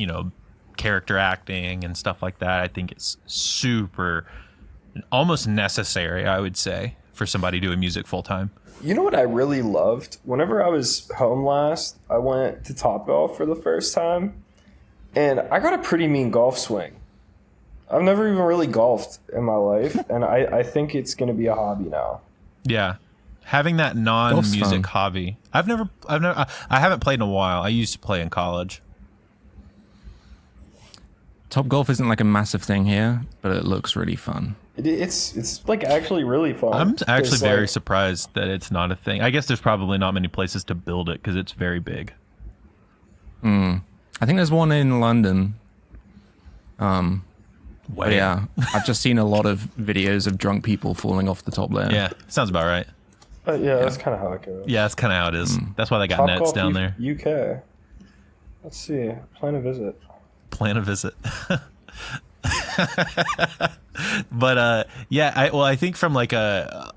character acting and stuff like that. I think it's super, almost necessary, I would say, for somebody doing music full time. You know what I really loved? Whenever I was home last, I went to Topgolf for the first time, and I got a pretty mean golf swing. I've never even really golfed in my life, and I think it's going to be a hobby now. Yeah. Having that non-music hobby. I haven't played in a while. I used to play in college. Topgolf isn't like a massive thing here, but it looks really fun. It's like actually really fun. I'm actually very surprised that it's not a thing. I guess there's probably not many places to build it because it's very big. I think there's one in London. But yeah, I've just seen a lot of videos of drunk people falling off the top layer. Yeah, sounds about right. That's kind of how it goes. Yeah, that's kind of how it is. That's why they got nets down there. UK. Let's see. Plan a visit. But I think from like a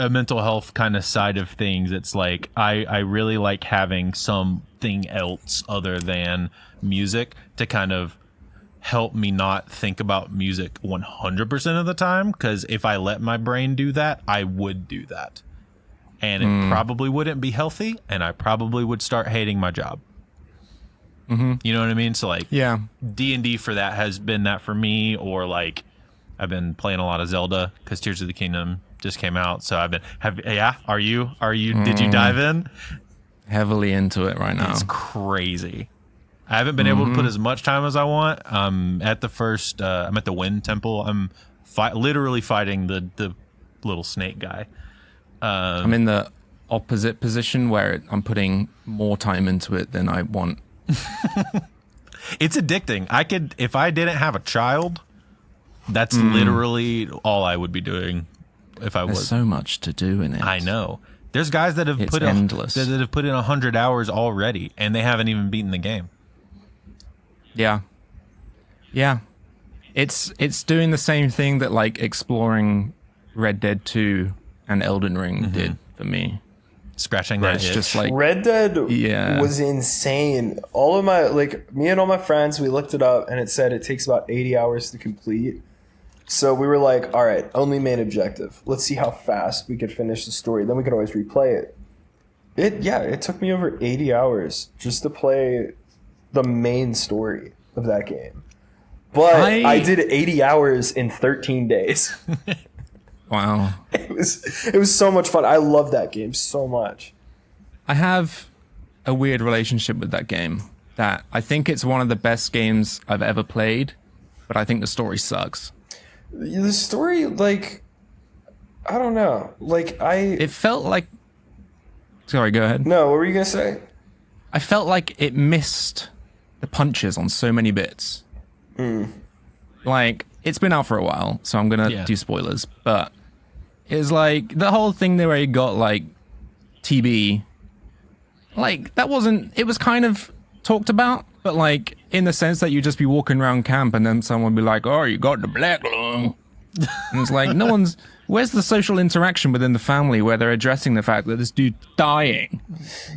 mental health kind of side of things, it's like I really like having something else other than music to kind of help me not think about music 100% of the time, because if I let my brain do that, I would do that, and it probably wouldn't be healthy, and I probably would start hating my job. You know what I mean? So like, D&D for that has been that for me, or like I've been playing a lot of Zelda because Tears of the Kingdom just came out, so I've been are you did you dive in Heavily into it right now? It's crazy. I haven't been able to put as much time as I want. At the first, I'm at the Wind Temple. I'm literally fighting the little snake guy. I'm in the opposite position where I'm putting more time into it than I want. It's addicting. If I didn't have a child, that's literally all I would be doing. If I was. There's so much to do in it. I know. There's guys that have put in 100 hours already, and they haven't even beaten the game. Yeah. It's doing the same thing that like exploring Red Dead 2 and Elden Ring did for me. Scratching that itch. Just like Red Dead was insane. All of me and all my friends, we looked it up, and it said it takes about 80 hours to complete. So we were like, all right, only main objective. Let's see how fast we could finish the story. Then we could always replay it. It took me over 80 hours just to play the main story of that game. But I did 80 hours in 13 days. Wow. It was so much fun. I love that game so much. I have a weird relationship with that game. That I think it's one of the best games I've ever played, but I think the story sucks. The story, like, I don't know. It felt like... Sorry, go ahead. No, what were you going to say? I felt like it missed the punches on so many bits. Like, it's been out for a while, so I'm going to do spoilers, but it's like the whole thing there where you got, like, TB, like, that wasn't... It was kind of talked about, but, like, in the sense that you just be walking around camp and then someone would be like, oh, you got the black lung. And it's like, no one's... Where's the social interaction within the family where they're addressing the fact that this dude's dying?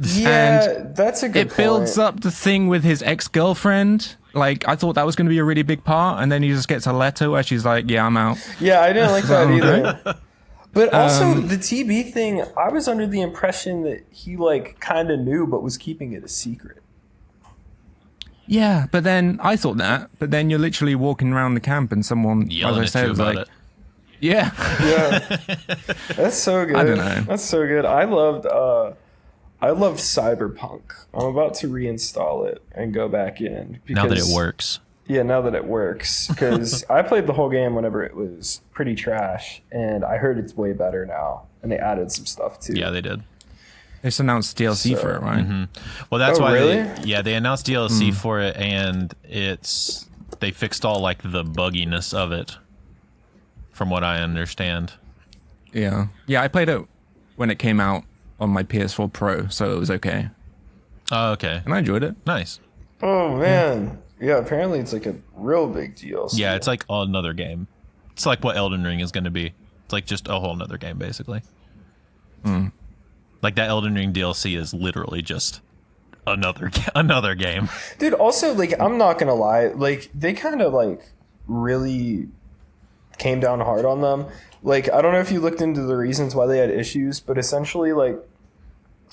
Yeah, and that's a good point. It builds up the thing with his ex-girlfriend. Like, I thought that was going to be a really big part, and then he just gets a letter where she's like, yeah, I'm out. Yeah, I didn't like that either. But also, the TB thing, I was under the impression that he, like, kind of knew but was keeping it a secret. Yeah, but then I thought that, but then you're literally walking around the camp and someone, yelling as I said, was like, Yeah. Yeah, that's so good. I don't know. That's so good. I loved Cyberpunk. I'm about to reinstall it and go back in Now that it works. Yeah, now that it works, because I played the whole game whenever it was pretty trash, and I heard it's way better now, and they added some stuff too. Yeah, they did. They just announced DLC for it, right? Well, that's why really? they announced DLC for it, and they fixed all like the bugginess of it, from what I understand. Yeah. Yeah, I played it when it came out on my PS4 Pro, so it was okay. Oh, okay. And I enjoyed it. Nice. Oh man, yeah. Apparently, it's like a real big deal. Yeah, it's like another game. It's like what Elden Ring is going to be. It's like just a whole nother game, basically. Like that Elden Ring DLC is literally just another game. Dude, also, like, I'm not gonna lie, like, they kind of like really came down hard on them. Like, I don't know if you looked into the reasons why they had issues, but essentially, like,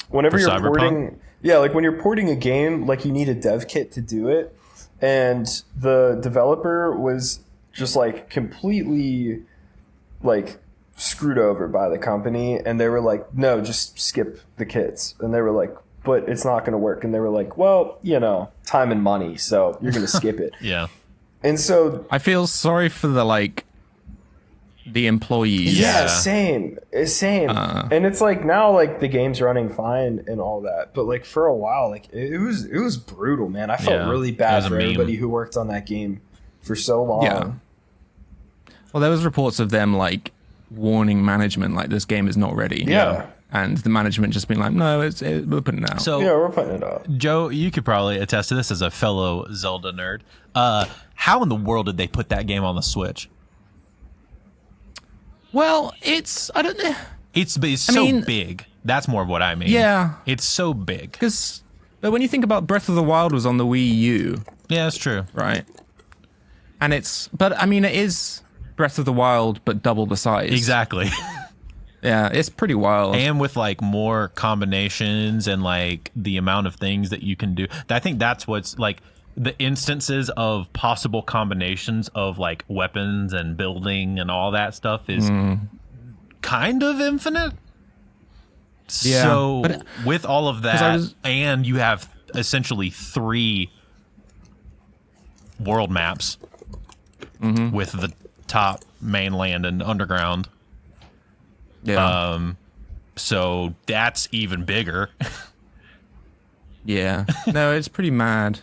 whenever For you're Cyberpunk? porting, like when you're porting a game, like, you need a dev kit to do it, and the developer was just like completely like screwed over by the company, and they were like, no, just skip the kits. And they were like, but it's not going to work. And they were like, well, you know, time and money, so you're going to skip it. Yeah. And so I feel sorry for the employees. yeah, same. And it's like now, like, the game's running fine and all that, but like for a while, like it was brutal, man. I felt really it bad was a for meme. everybody who worked on that game for so long. Yeah. Well, there was reports of them like warning management, like this game is not ready. Yeah. And the management just being like, no, we're putting it out. So Yeah, we're putting it up. Joe, you could probably attest to this as a fellow Zelda nerd. How in the world did they put that game on the Switch? Well, I don't know. It's I mean- big. That's more of what I mean. Yeah. It's so big. But when you think about Breath of the Wild was on the Wii U, Yeah, that's true. right? And it is Breath of the Wild, but double the size. Exactly. Yeah, it's pretty wild. And with like more combinations and like the amount of things that you can do. I think that's what's like the instances of possible combinations of like weapons and building and all that stuff is kind of infinite. Yeah, So but- with all of 'cause that, and you have essentially 3 world maps with the top, mainland, and underground. Yeah. So that's even bigger. Yeah. No, it's pretty mad.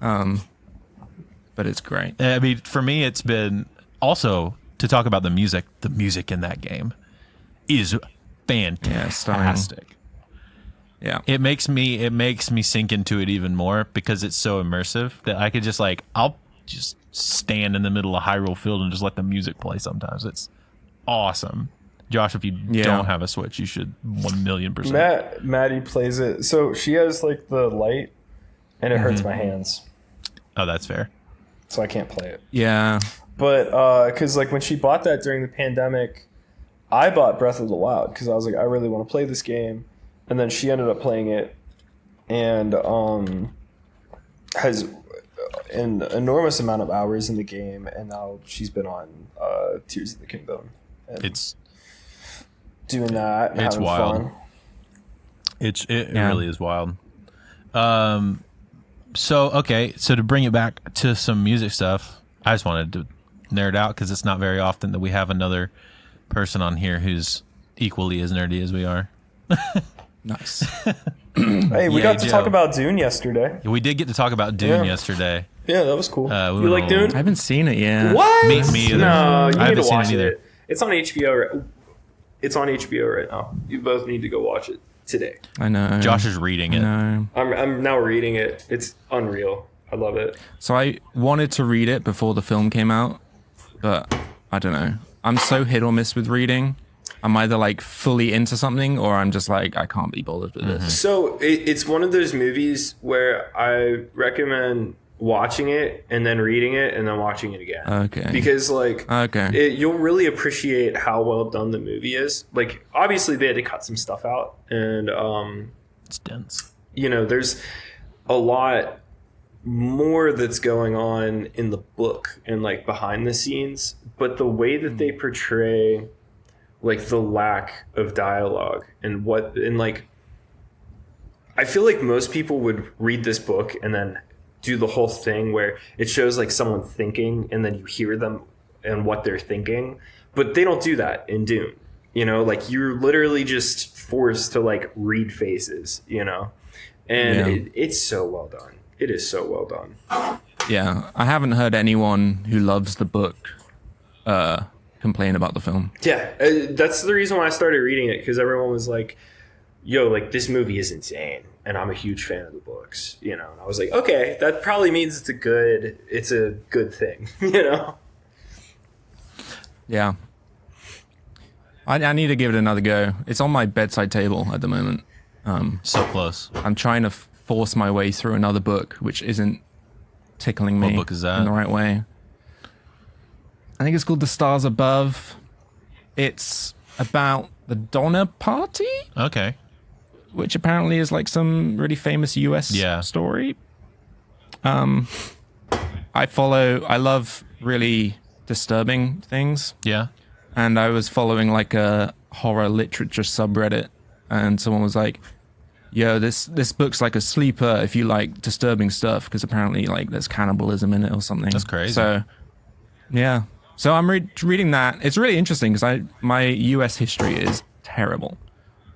But it's great. I mean, for me, it's been also to talk about the music. The music in that game is fantastic. Yeah. It makes me sink into it even more because it's so immersive that I could just like I'll just stand in the middle of Hyrule Field and just let the music play. Sometimes it's awesome. Josh, if you don't have a Switch, you should 1,000,000%. Maddie plays it. So she has like the light, and it hurts my hands, Oh, that's fair. so I can't play it. Yeah. But because like when she bought that during the pandemic, I bought Breath of the Wild because I was like, I really want to play this game, and then she ended up playing it, and has an enormous amount of hours in the game, and now she's been on Tears of the Kingdom. And It's doing that and it's having wild. fun. it Yeah. really is wild. So to bring it back to some music stuff, I just wanted to nerd out because it's not very often that we have another person on here who's equally as nerdy as we are. Nice. Hey, we Yeah, got to Joe. talk about Dune yesterday. We did get to talk about Dune yesterday. Yeah, that was cool. We You went like a little- Dune? I haven't seen it yet. What? Me either. No, you I need haven't to seen watch it either. it. It's on HBO. It's on HBO right now. You both need to go watch it today. I know. Josh is reading it. No. I'm now reading it. It's unreal. I love it. So I wanted to read it before the film came out, but I don't know. I'm so hit or miss with reading. I'm either like fully into something or I'm just like, I can't be bothered with this. So it's one of those movies where I recommend watching it and then reading it and then watching it again. Okay. Because like Okay. you'll really appreciate how well done the movie is. Like obviously they had to cut some stuff out, and It's dense. you know there's a lot more that's going on in the book and like behind the scenes, but the way that they portray like the lack of dialogue and like I feel like most people would read this book and then do the whole thing where it shows like someone thinking and then you hear them and what they're thinking, but they don't do that in Dune. You know, like you're literally just forced to like read faces, you know, and it's so well done. It is so well done. Yeah, I haven't heard anyone who loves the book complain about the film. Yeah, that's the reason why I started reading it, because everyone was like, yo, like this movie is insane and I'm a huge fan of the books, you know. And I was like, okay, that probably means it's a good thing, you know. Yeah, I need to give it another go. It's on my bedside table at the moment. So close. I'm trying to force my way through another book which isn't tickling me What book is that? in the right way. I think it's called The Stars Above. It's about the Donner Party, Okay. which apparently is like some really famous US story. I love really disturbing things. Yeah. And I was following like a horror literature subreddit, and someone was like, yo, this book's like a sleeper if you like disturbing stuff, because apparently like there's cannibalism in it or something. That's crazy. So, yeah. So I'm reading that. It's really interesting because my US history is terrible.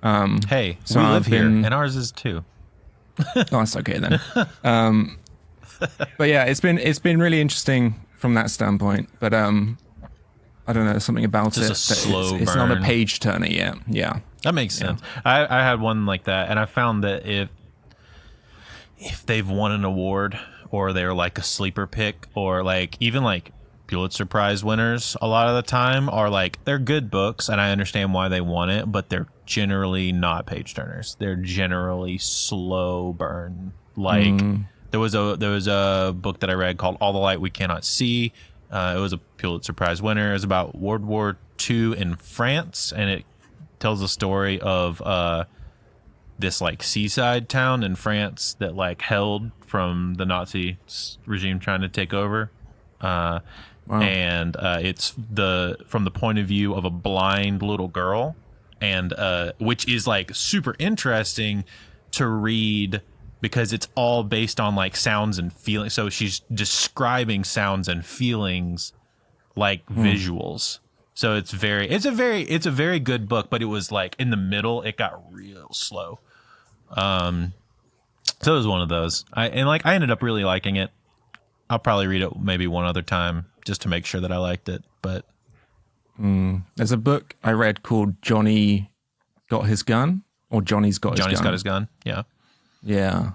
Hey, so we live here, been- and ours is too. Oh, that's okay then. But yeah, it's been really interesting from that standpoint. But I don't know, something about Just it. a slow It's not a burn. page turner yet. Yeah. That makes sense. I had one like that, and I found that if they've won an award, or they're like a sleeper pick, or like even like Pulitzer Prize winners, a lot of the time are like, they're good books, and I understand why they won it, but they're generally not page turners. They're generally slow burn. Like there was a book that I read called All the Light We Cannot See. It was a Pulitzer Prize winner. It was about World War II in France, and it tells the story of this like seaside town in France that like held from the Nazi regime trying to take over. And it's from the point of view of a blind little girl, and which is like super interesting to read because it's all based on like sounds and feelings. So she's describing sounds and feelings like visuals. So it's a very good book, but it was like in the middle it got real slow. So it was one of those. I ended up really liking it. I'll probably read it maybe one other time just to make sure that I liked it. But There's a book I read called Johnny Got His Gun, or Johnny's Got His Gun. Johnny's Got His Gun. Yeah. Yeah.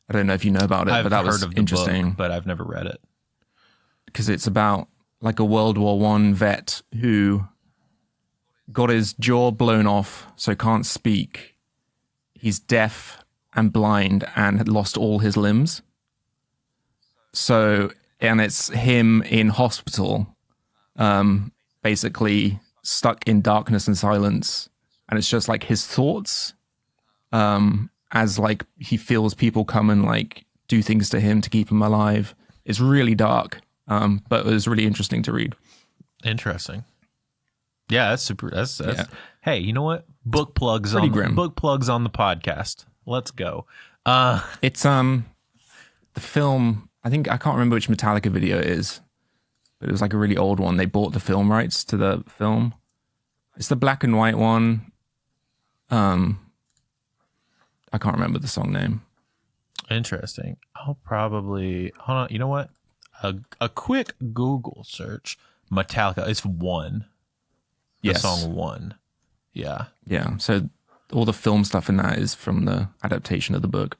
I don't know if you know about it, I've but that heard was of the interesting. book, but I've never read it. Because it's about like a World War I vet who got his jaw blown off, so can't speak. He's deaf and blind and had lost all his limbs. So, and it's him in hospital, basically stuck in darkness and silence. And it's just like his thoughts, as like he feels people come and like do things to him to keep him alive. It's really dark, but it was really interesting to read. Interesting. Yeah, that's super. That's Yeah. Hey, you know what? Book plugs Pretty on grim. book plugs on the podcast. Let's go. It's the film. I can't remember which Metallica video it is, but it was like a really old one. They bought the film rights to the film. It's the black and white one. I can't remember the song name. Interesting. I'll probably hold on. You know what? A quick Google search. Metallica. It's One. The Yes. song One. Yeah. Yeah. So all the film stuff in that is from the adaptation of the book.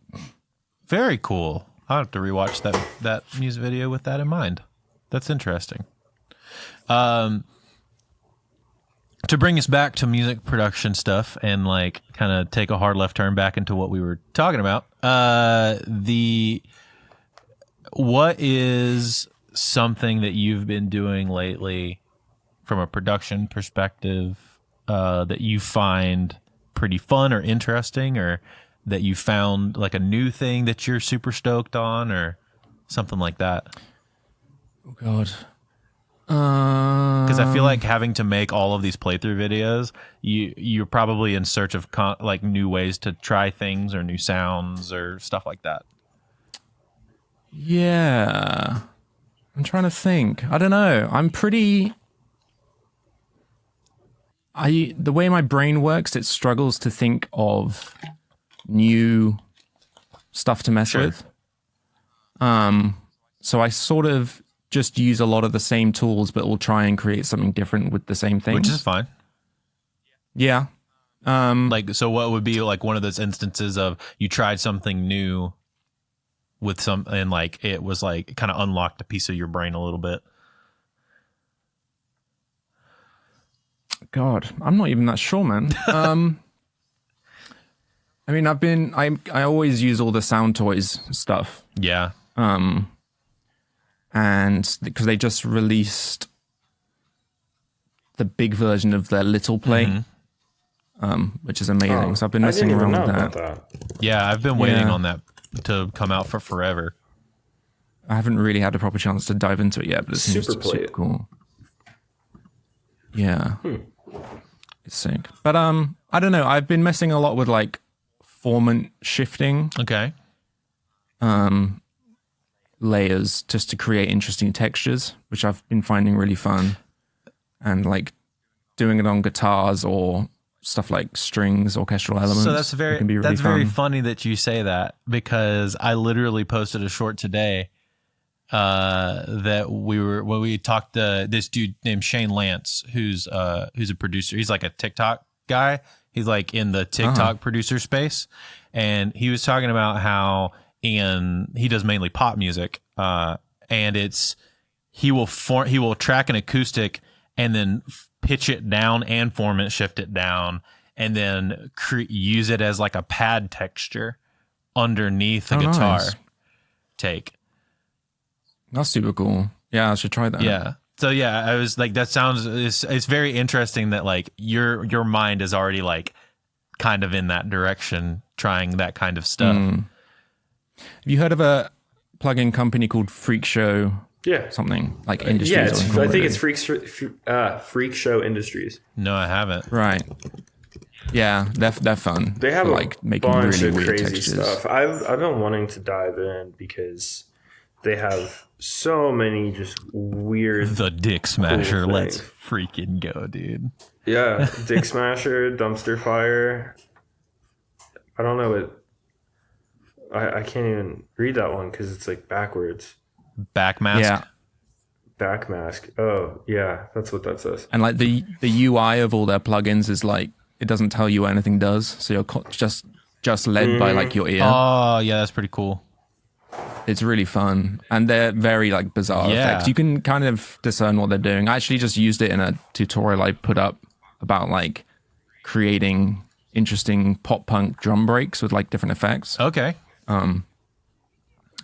Very cool. I'll have to rewatch that music video with that in mind. That's interesting. To bring us back to music production stuff and like kind of take a hard left turn back into what we were talking about. What is something that you've been doing lately from a production perspective that you find pretty fun or interesting, or that you found like a new thing that you're super stoked on, or something like that. Oh God. Because I feel like having to make all of these playthrough videos, you're probably in search of like new ways to try things or new sounds or stuff like that. Yeah. I'm trying to think. I don't know. The way my brain works, it struggles to think of new stuff to mess with. So I sort of just use a lot of the same tools, but will try and create something different with the same things. Which is fine. Yeah. Like, so what would be like one of those instances of you tried something new with some, and like it was like kind of unlocked a piece of your brain a little bit? God, I'm not even that sure, man. I mean, I always use all the Sound Toys stuff. Yeah. And because they just released the big version of their Little Play, which is amazing. So I've been messing around with that. Yeah, I've been waiting on that to come out for forever. I haven't really had a proper chance to dive into it yet, but it seems super cool. Yeah. It's sick. But I don't know. I've been messing a lot with like formant shifting. Okay. Layers just to create interesting textures, which I've been finding really fun. And like doing it on guitars or stuff like strings, orchestral elements. So that's really very funny that you say that, because I literally posted a short today that when we talked to this dude named Shane Lance, who's a producer. He's like a TikTok guy. He's like in the TikTok producer space, and he was talking about how he does mainly pop music, and he will track an acoustic and then pitch it down and formant shift it down, and then use it as like a pad texture underneath the guitar take. That's super cool. Yeah, I should try that. Yeah. So yeah, I was like, it's very interesting that like your mind is already like kind of in that direction, trying that kind of stuff. Have you heard of a plugin company called Freak Show? Yeah. Something like Industries. Yeah, I think it's Freak Show Industries. No, I haven't. Right. Yeah, they're fun. They have like a making bunch really of weird crazy textures. stuff. I've been wanting to dive in because they have so many just weird. The Dick Smasher. Cool Let's things. freaking go, dude. Yeah, Dick Smasher, Dumpster Fire. I don't know what. I can't even read that one because it's like backwards. Backmask. Yeah. Backmask. Oh, yeah, that's what that says. And like the UI of all their plugins is like, it doesn't tell you what anything does. So you're just led by like your ear. Oh, yeah, that's pretty cool. It's really fun. And they're very like bizarre effects. You can kind of discern what they're doing. I actually just used it in a tutorial I put up about like creating interesting pop punk drum breaks with like different effects. Okay. And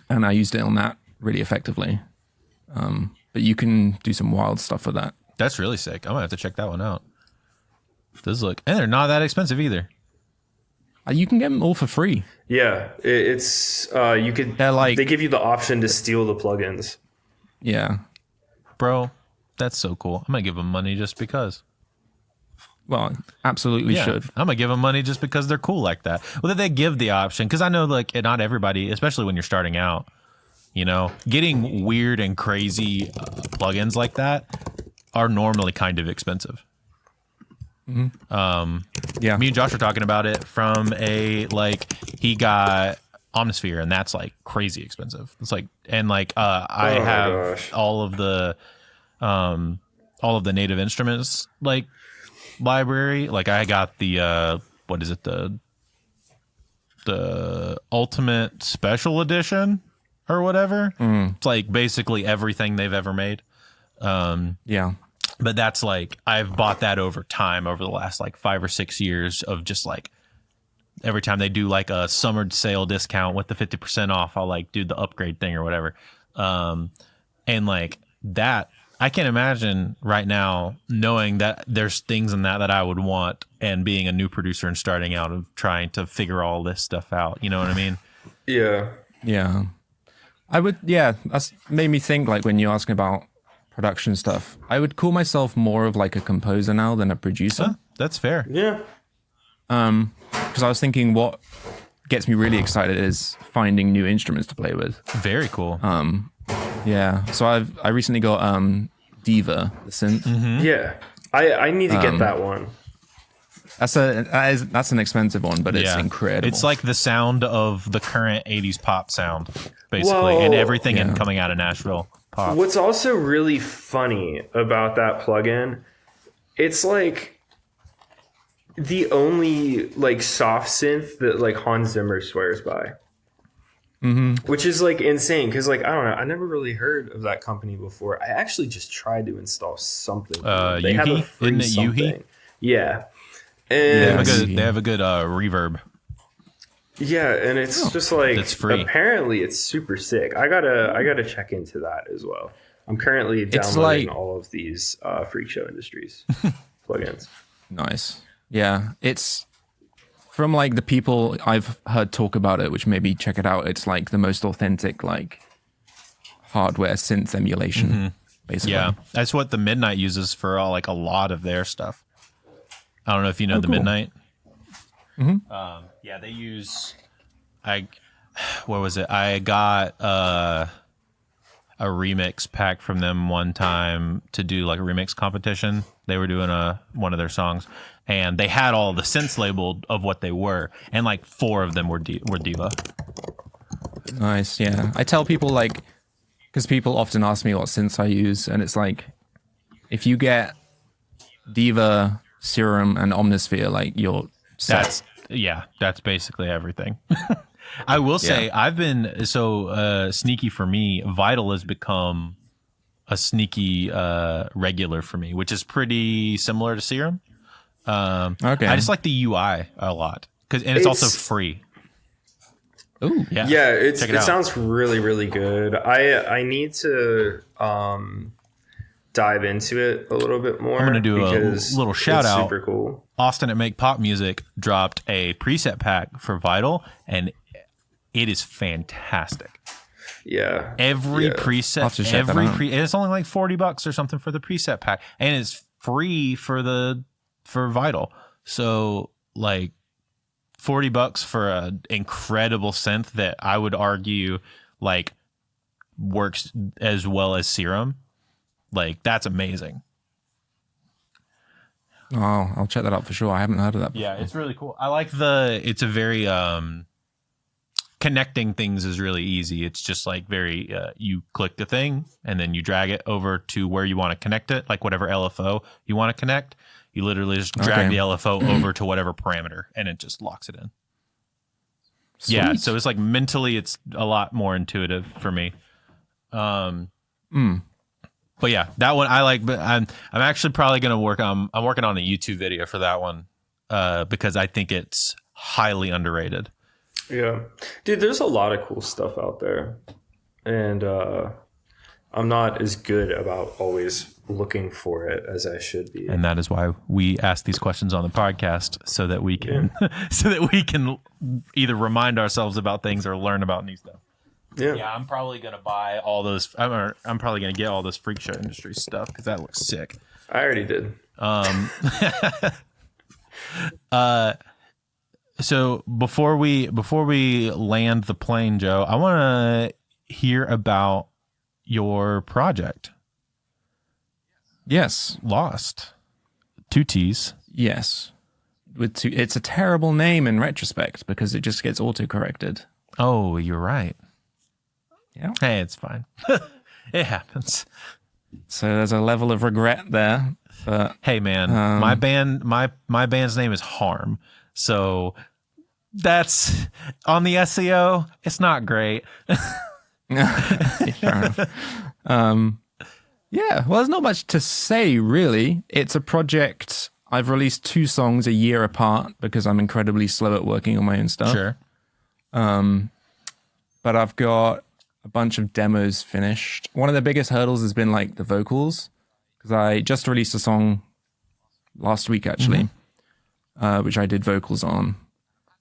I used it on that really effectively. But you can do some wild stuff with that. That's really sick. I'm gonna have to check that one out. Does look, and they're not that expensive either. You can get them all for free. Yeah, it's you could. They're like, they give you the option to steal the plugins. Yeah. Bro, that's so cool. I'm gonna give them money just because. Well, absolutely should. I'm gonna give them money just because they're cool like that. Well, that they give the option, because I know like not everybody, especially when you're starting out, you know, getting weird and crazy plugins like that are normally kind of expensive. Yeah. Me and Josh were talking about it from he got Omnisphere, and that's like crazy expensive. It's like, and like I have all of the Native Instruments like library. Like I got the what is it, the Ultimate Special Edition or whatever. It's like basically everything they've ever made. Yeah. But that's like, I've bought that over time, over the last like 5 or 6 years of just like, every time they do like a summer sale discount with the 50% off, I'll like do the upgrade thing or whatever. And like that, I can't imagine right now knowing that there's things in that I would want, and being a new producer and starting out of trying to figure all this stuff out. You know what I mean? Yeah. Yeah. I would, yeah, that's made me think, like, when you're asking about production stuff, I would call myself more of like a composer now than a producer. That's fair. Yeah. Because I was thinking what gets me really excited is finding new instruments to play with. Very cool. Yeah. So I recently got Diva, the synth. Yeah. I need to get that one. That's an expensive one, but it's incredible. It's like the sound of the current 80s pop sound, basically, and everything in coming out of Nashville pop. What's also really funny about that plugin, it's like the only like soft synth that like Hans Zimmer swears by. Which is like insane because like I don't know, I never really heard of that company before. I actually just tried to install something. They have a free isn't it something. Yuhi? Yeah. They And have a good reverb. yeah, and it's just like That's free. Apparently it's super sick. I gotta check into that as well. I'm currently downloading all of these Freak Show Industries plugins. Nice. Yeah. It's from like the people I've heard talk about it, which maybe check it out. It's like the most authentic like hardware synth emulation, basically. Yeah, that's what the Midnight uses for like a lot of their stuff. I don't know if you know the cool. Midnight. Yeah, they use. What was it? I got a remix pack from them one time to do like a remix competition. They were doing one of their songs, and they had all the synths labeled of what they were, and like 4 of them were Diva. Nice. Yeah. I tell people like, because people often ask me what synths I use, and it's like, if you get Diva, Serum, and Omnisphere, like you're set. That's basically everything. I will say I've been sneaky for me. Vital has become a sneaky regular for me, which is pretty similar to Serum. Okay. I just like the UI a lot and it's also free. Ooh. Yeah, it out. sounds really, really good. I need to dive into it a little bit more. I'm going to do a little shout out. Super cool. Austin at Make Pop Music dropped a preset pack for Vital, and it is fantastic. Yeah. Every I'll have to preset, check that out. it's only like $40 or something for the preset pack, and it's free for Vital. So like $40 for an incredible synth that I would argue like works as well as Serum. Like that's amazing. Oh, I'll check that out for sure. I haven't heard of that before. Yeah, it's really cool. I like it's a very connecting things is really easy. It's just like very you click the thing and then you drag it over to where you want to connect it, like whatever LFO you want to connect. You literally just drag the LFO over to whatever parameter and it just locks it in. Sweet. Yeah, so it's like mentally it's a lot more intuitive for me. But yeah, that one I like. But I'm actually probably gonna I'm working on a YouTube video for that one because I think it's highly underrated. Yeah, dude, there's a lot of cool stuff out there, and I'm not as good about always looking for it as I should be. And that is why we ask these questions on the podcast so that we can either remind ourselves about things or learn about new stuff. Yeah, I'm probably gonna buy all those. I'm probably gonna get all this Freak Show Industry stuff because that looks sick. I already did. So before we land the plane, Joe, I want to hear about your project. Yes. Lost. 2 T's. Yes. It's a terrible name in retrospect because it just gets auto-corrected. Oh, you're right. Yeah. Hey, it's fine. It happens. So there's a level of regret there. But Hey, man, my band's name is Harm. So that's on the SEO. It's not great. fair enough. Yeah, well, there's not much to say, really. It's a project. I've released 2 songs a year apart because I'm incredibly slow at working on my own stuff. Sure. But I've got a bunch of demos finished. One of the biggest hurdles has been like the vocals because I just released a song last week, actually, which I did vocals on.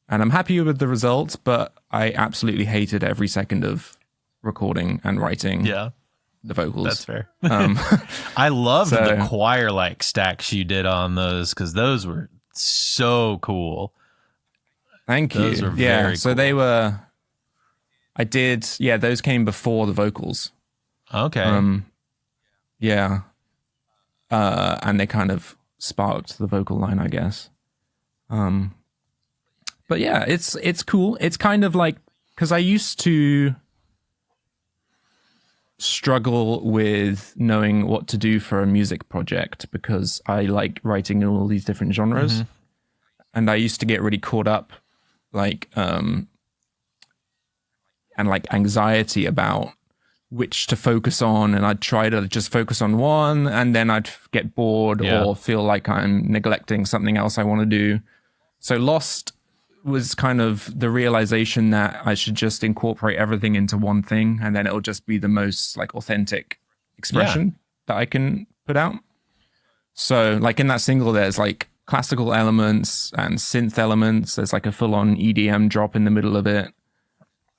And I'm happy with the results, but I absolutely hated every second of recording and writing Yeah, the vocals. that's fair. Um, I loved So- the choir like stacks you did on those because those were so cool. Thank you. Those are yeah. very So cool. they were. I did. Yeah, those came before the vocals. Okay. Yeah. And they kind of sparked the vocal line, I guess. But yeah, it's cool. It's kind of like, because I used to struggle with knowing what to do for a music project because I like writing in all these different genres. And I used to get really caught up like and like anxiety about which to focus on, and I'd try to just focus on one and then I'd get bored Yeah. or feel like I'm neglecting something else I want to do. So Lost was kind of the realization that I should just incorporate everything into one thing, and then it'll just be the most like authentic expression that I can put out. So like in that single, there's like classical elements and synth elements. There's like a full-on EDM drop in the middle of it,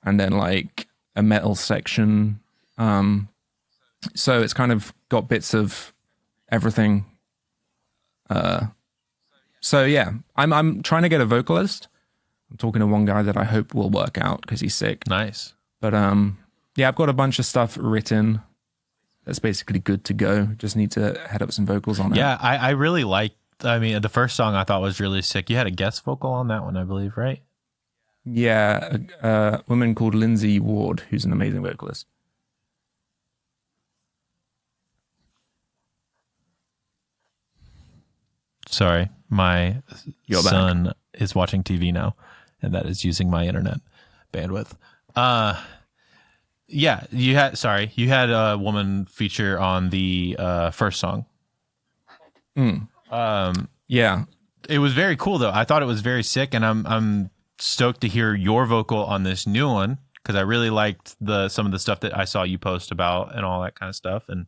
and then like a metal section. So it's kind of got bits of everything. So yeah, I'm trying to get a vocalist. I'm talking to one guy that I hope will work out because he's sick. Nice. But yeah, I've got a bunch of stuff written that's basically good to go. Just need to head up some vocals on it. Yeah, I really liked. I mean, the first song I thought was really sick. You had a guest vocal on that one, I believe, right? Yeah, a woman called Lindsay Ward, who's an amazing vocalist. Sorry, my You're son is watching TV now, and that is using my internet bandwidth. Yeah, you had a woman feature on the first song. Yeah, It was very cool though. I thought it was very sick, and I'm stoked to hear your vocal on this new one because I really liked some of the stuff that I saw you post about and all that kind of stuff. And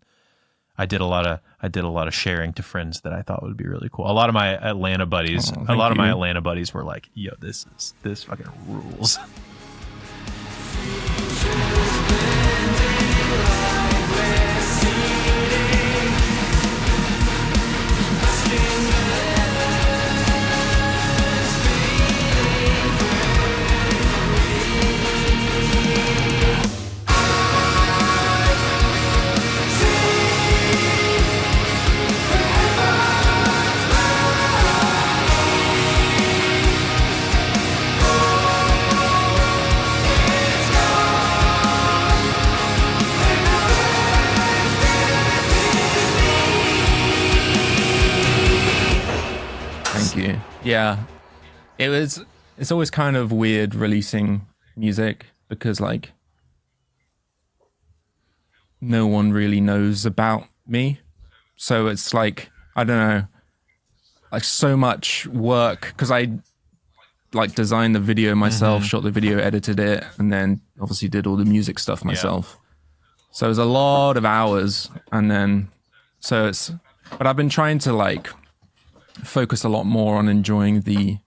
I did a lot of sharing to friends that I thought would be really cool. A lot of my Atlanta buddies, were like, "Yo, this fucking rules." thank you. Yeah, it's always kind of weird releasing music because like no one really knows about me. So it's like, I don't know, like so much work because I like designed the video myself, shot the video, edited it, and then obviously did all the music stuff myself. So it was a lot of hours, and then but I've been trying to like focus a lot more on enjoying the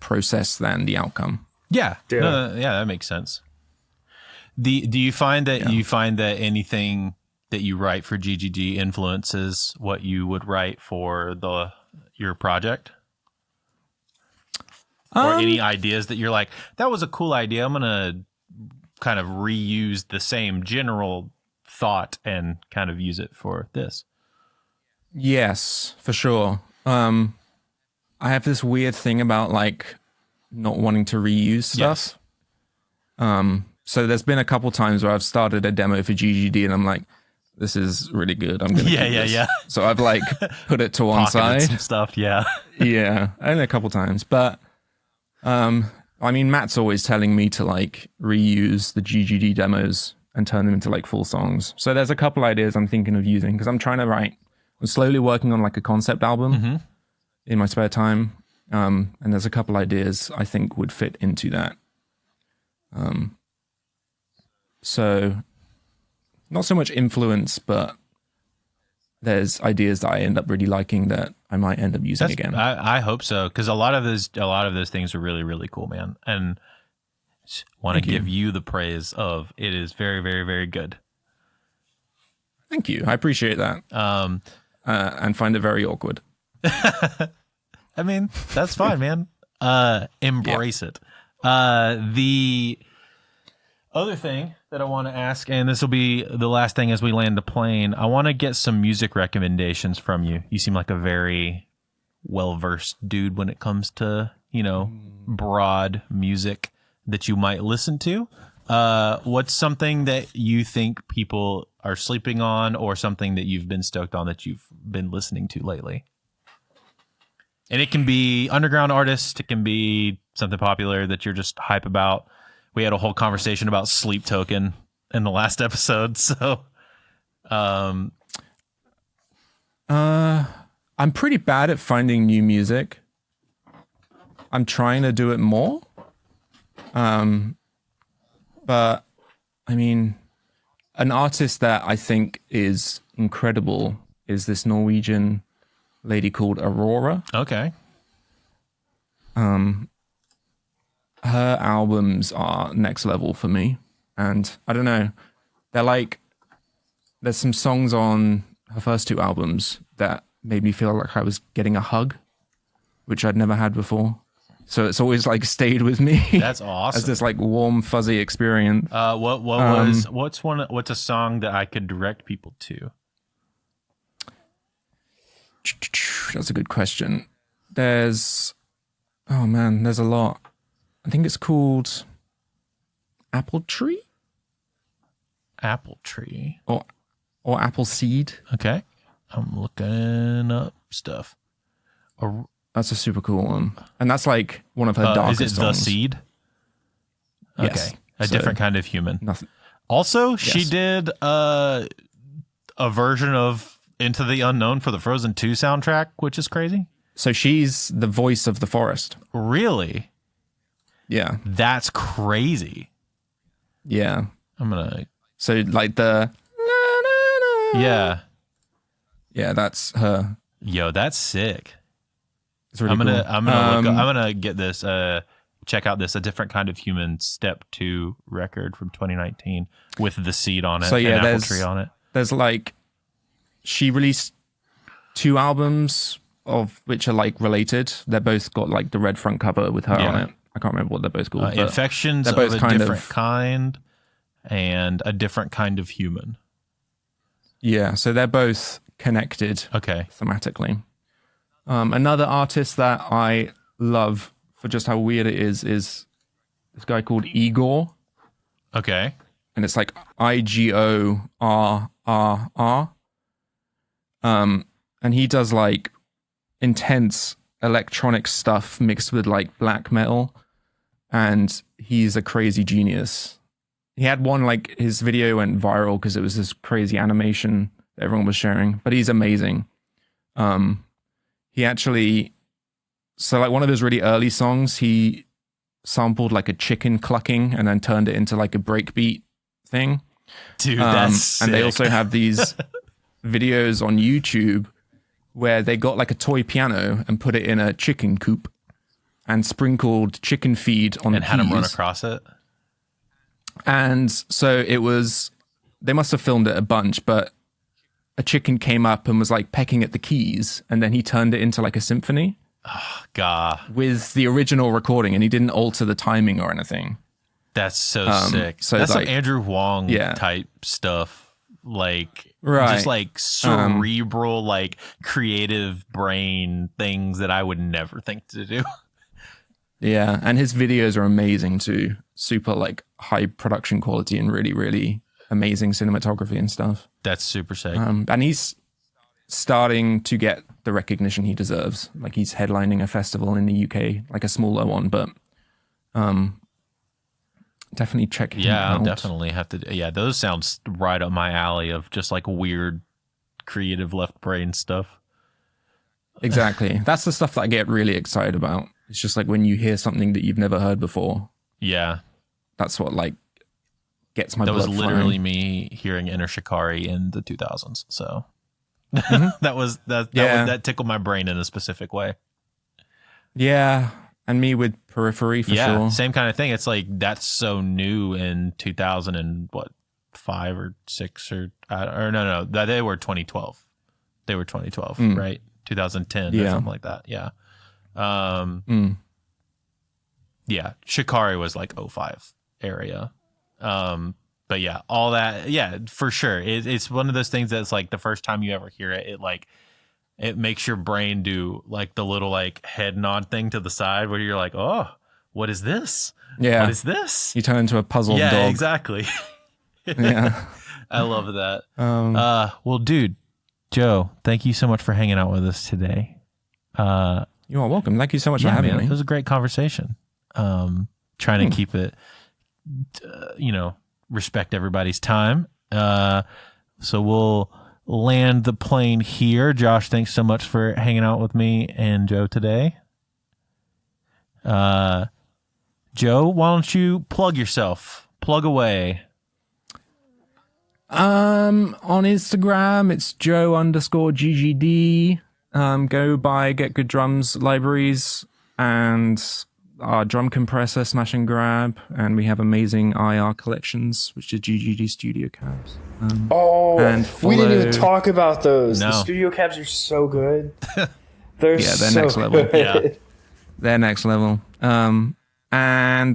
process than the outcome. Yeah, Yeah. yeah, that makes sense. Do you find that anything that you write for GGG influences what you would write for your project? Or any ideas that you're like, that was a cool idea, I'm gonna kind of reuse the same general thought and kind of use it for this? Yes, for sure. I have this weird thing about like not wanting to reuse stuff. So there's been a couple times where I've started a demo for GGD and I'm like, this is really good. I'm gonna keep this. Yeah. So I've like put it to one Pocketed side. some stuff, yeah. Yeah, only a couple times, but I mean, Matt's always telling me to like reuse the GGD demos and turn them into like full songs. So there's a couple ideas I'm thinking of using because I'm slowly working on like a concept album in my spare time. And there's a couple ideas I think would fit into that. So not so much influence, but there's ideas that I end up really liking that I might end up using again. I hope so, because a lot of those things are really, really cool, man. And Want to give you the praise of it is very, very, very good. Thank you. I appreciate that. And find it very awkward. I mean, that's fine, man. Embrace it. The other thing that I want to ask, and this will be the last thing as we land the plane, I want to get some music recommendations from you. You seem like a very well-versed dude when it comes to, broad music that you might listen to. What's something that you think people are sleeping on, or something that you've been stoked on that you've been listening to lately? And it can be underground artists. It can be something popular that you're just hype about. We had a whole conversation about Sleep Token in the last episode. So, I'm pretty bad at finding new music. I'm trying to do it more. But I mean, an artist that I think is incredible is this Norwegian lady called Aurora. okay. Her albums are next level for me. And I don't know, there's some songs on her first two albums that made me feel like I was getting a hug, which I'd never had before. So it's always like stayed with me. That's awesome. As this like warm, fuzzy experience. What's a song that I could direct people to? That's a good question. There's a lot. I think it's called Apple Tree Apple Tree. or Apple Seed. Okay. I'm looking up stuff. That's a super cool one. And that's like one of her darkest Is it songs. The Seed? Okay. Yes. A So, different kind of human. Nothing. Also, she Yes. did a version of Into the Unknown for the Frozen 2 soundtrack, which is crazy. So she's the voice of the forest. Really? Yeah. That's crazy. Yeah. I'm gonna. So like the Yeah. Yeah, that's her. Yo, that's sick. It's really I'm gonna cool. I'm gonna get this. Check out this A Different Kind of Human Step 2 record from 2019 with The Seed on it. So, yeah, and Apple there's- Tree on it. There's like she released two albums of which are like related. They're both got like the red front cover with her Yeah. on it. I can't remember what they're both called. but Infections they're of both a kind Different of- Kind and A Different Kind of Human. Yeah, so they're both connected Okay. thematically. Another artist that I love for just how weird it is this guy called Igor, Okay. and it's like IGORRR. And he does like intense electronic stuff mixed with like black metal, and he's a crazy genius. He had one, like his video went viral because it was this crazy animation that everyone was sharing, but he's amazing. He actually, so like one of his really early songs, he sampled like a chicken clucking and then turned it into like a breakbeat thing. Dude, that's And they sick. also have these videos on YouTube where they got like a toy piano and put it in a chicken coop and sprinkled chicken feed on and the had him run keys. across it. And so it was, they must have filmed it a bunch, but a chicken came up and was like pecking at the keys, and then he turned it into like a symphony God, with the original recording, and he didn't alter the timing or anything. that's so sick. so That's like- like Andrew Huang Yeah. type stuff. Like, Right. just like cerebral, like creative brain things that I would never think to do. Yeah, and his videos are amazing too. Super like high production quality and really, really amazing cinematography and stuff. That's super sick. And he's starting to get the recognition he deserves. Like he's headlining a festival in the UK, like a smaller one, but definitely check him Yeah, I'll out. definitely have to. Yeah, those sounds right up my alley of just like weird, creative left brain stuff. Exactly. That's the stuff that I get really excited about. It's just like when you hear something that you've never heard before. Yeah, That's what like gets my that was blood literally flying. me hearing Inner Shikari in the 2000s. So Mm-hmm. that Yeah. tickled my brain in a specific way. Yeah. And me with Periphery for sure. Same kind of thing. It's like that's so new in 2005 or 6 or no, they were 2012. They were 2012, right? 2010 or something like that. Yeah. Yeah. Shikari was like 05 area. But yeah, all that. Yeah, for sure. It's one of those things that's like the first time you ever hear it, it makes your brain do like the little like head nod thing to the side where you're like, oh, what is this? Yeah. What is this? You turn into a puzzled dog. Yeah, exactly. Yeah. I love that. Well, dude, Joe, thank you so much for hanging out with us today. You are welcome. Thank you so much for having me. It was a great conversation. Trying to keep it, respect everybody's time. So we'll land the plane here. Josh, thanks so much for hanging out with me and Joe today. Joe, why don't you plug yourself? Plug away. On Instagram, it's Joe_GGD. Go buy Get Good Drums libraries and our drum compressor, Smash and Grab, and we have amazing IR collections, which is GGD Studio Cabs. We didn't even talk about those. No. The Studio Cabs are so good. They're they're so next level. good. Yeah. They're next level. And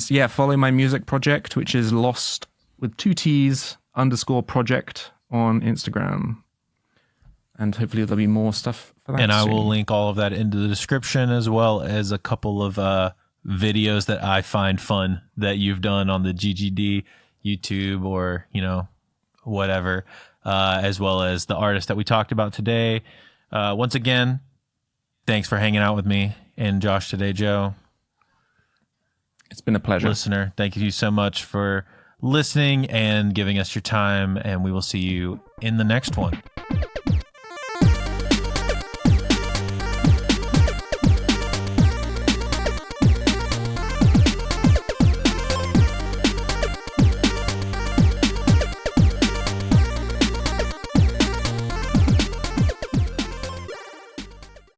yeah, follow my music project, which is Lost with 2 T's _project on Instagram. And hopefully there'll be more stuff for that. And I soon. will link all of that into the description, as well as a couple of videos that I find fun that you've done on the GGD YouTube or, whatever, as well as the artist that we talked about today. Once again, thanks for hanging out with me and Josh today, Joe. It's been a pleasure. Listener, thank you so much for listening and giving us your time, and we will see you in the next one.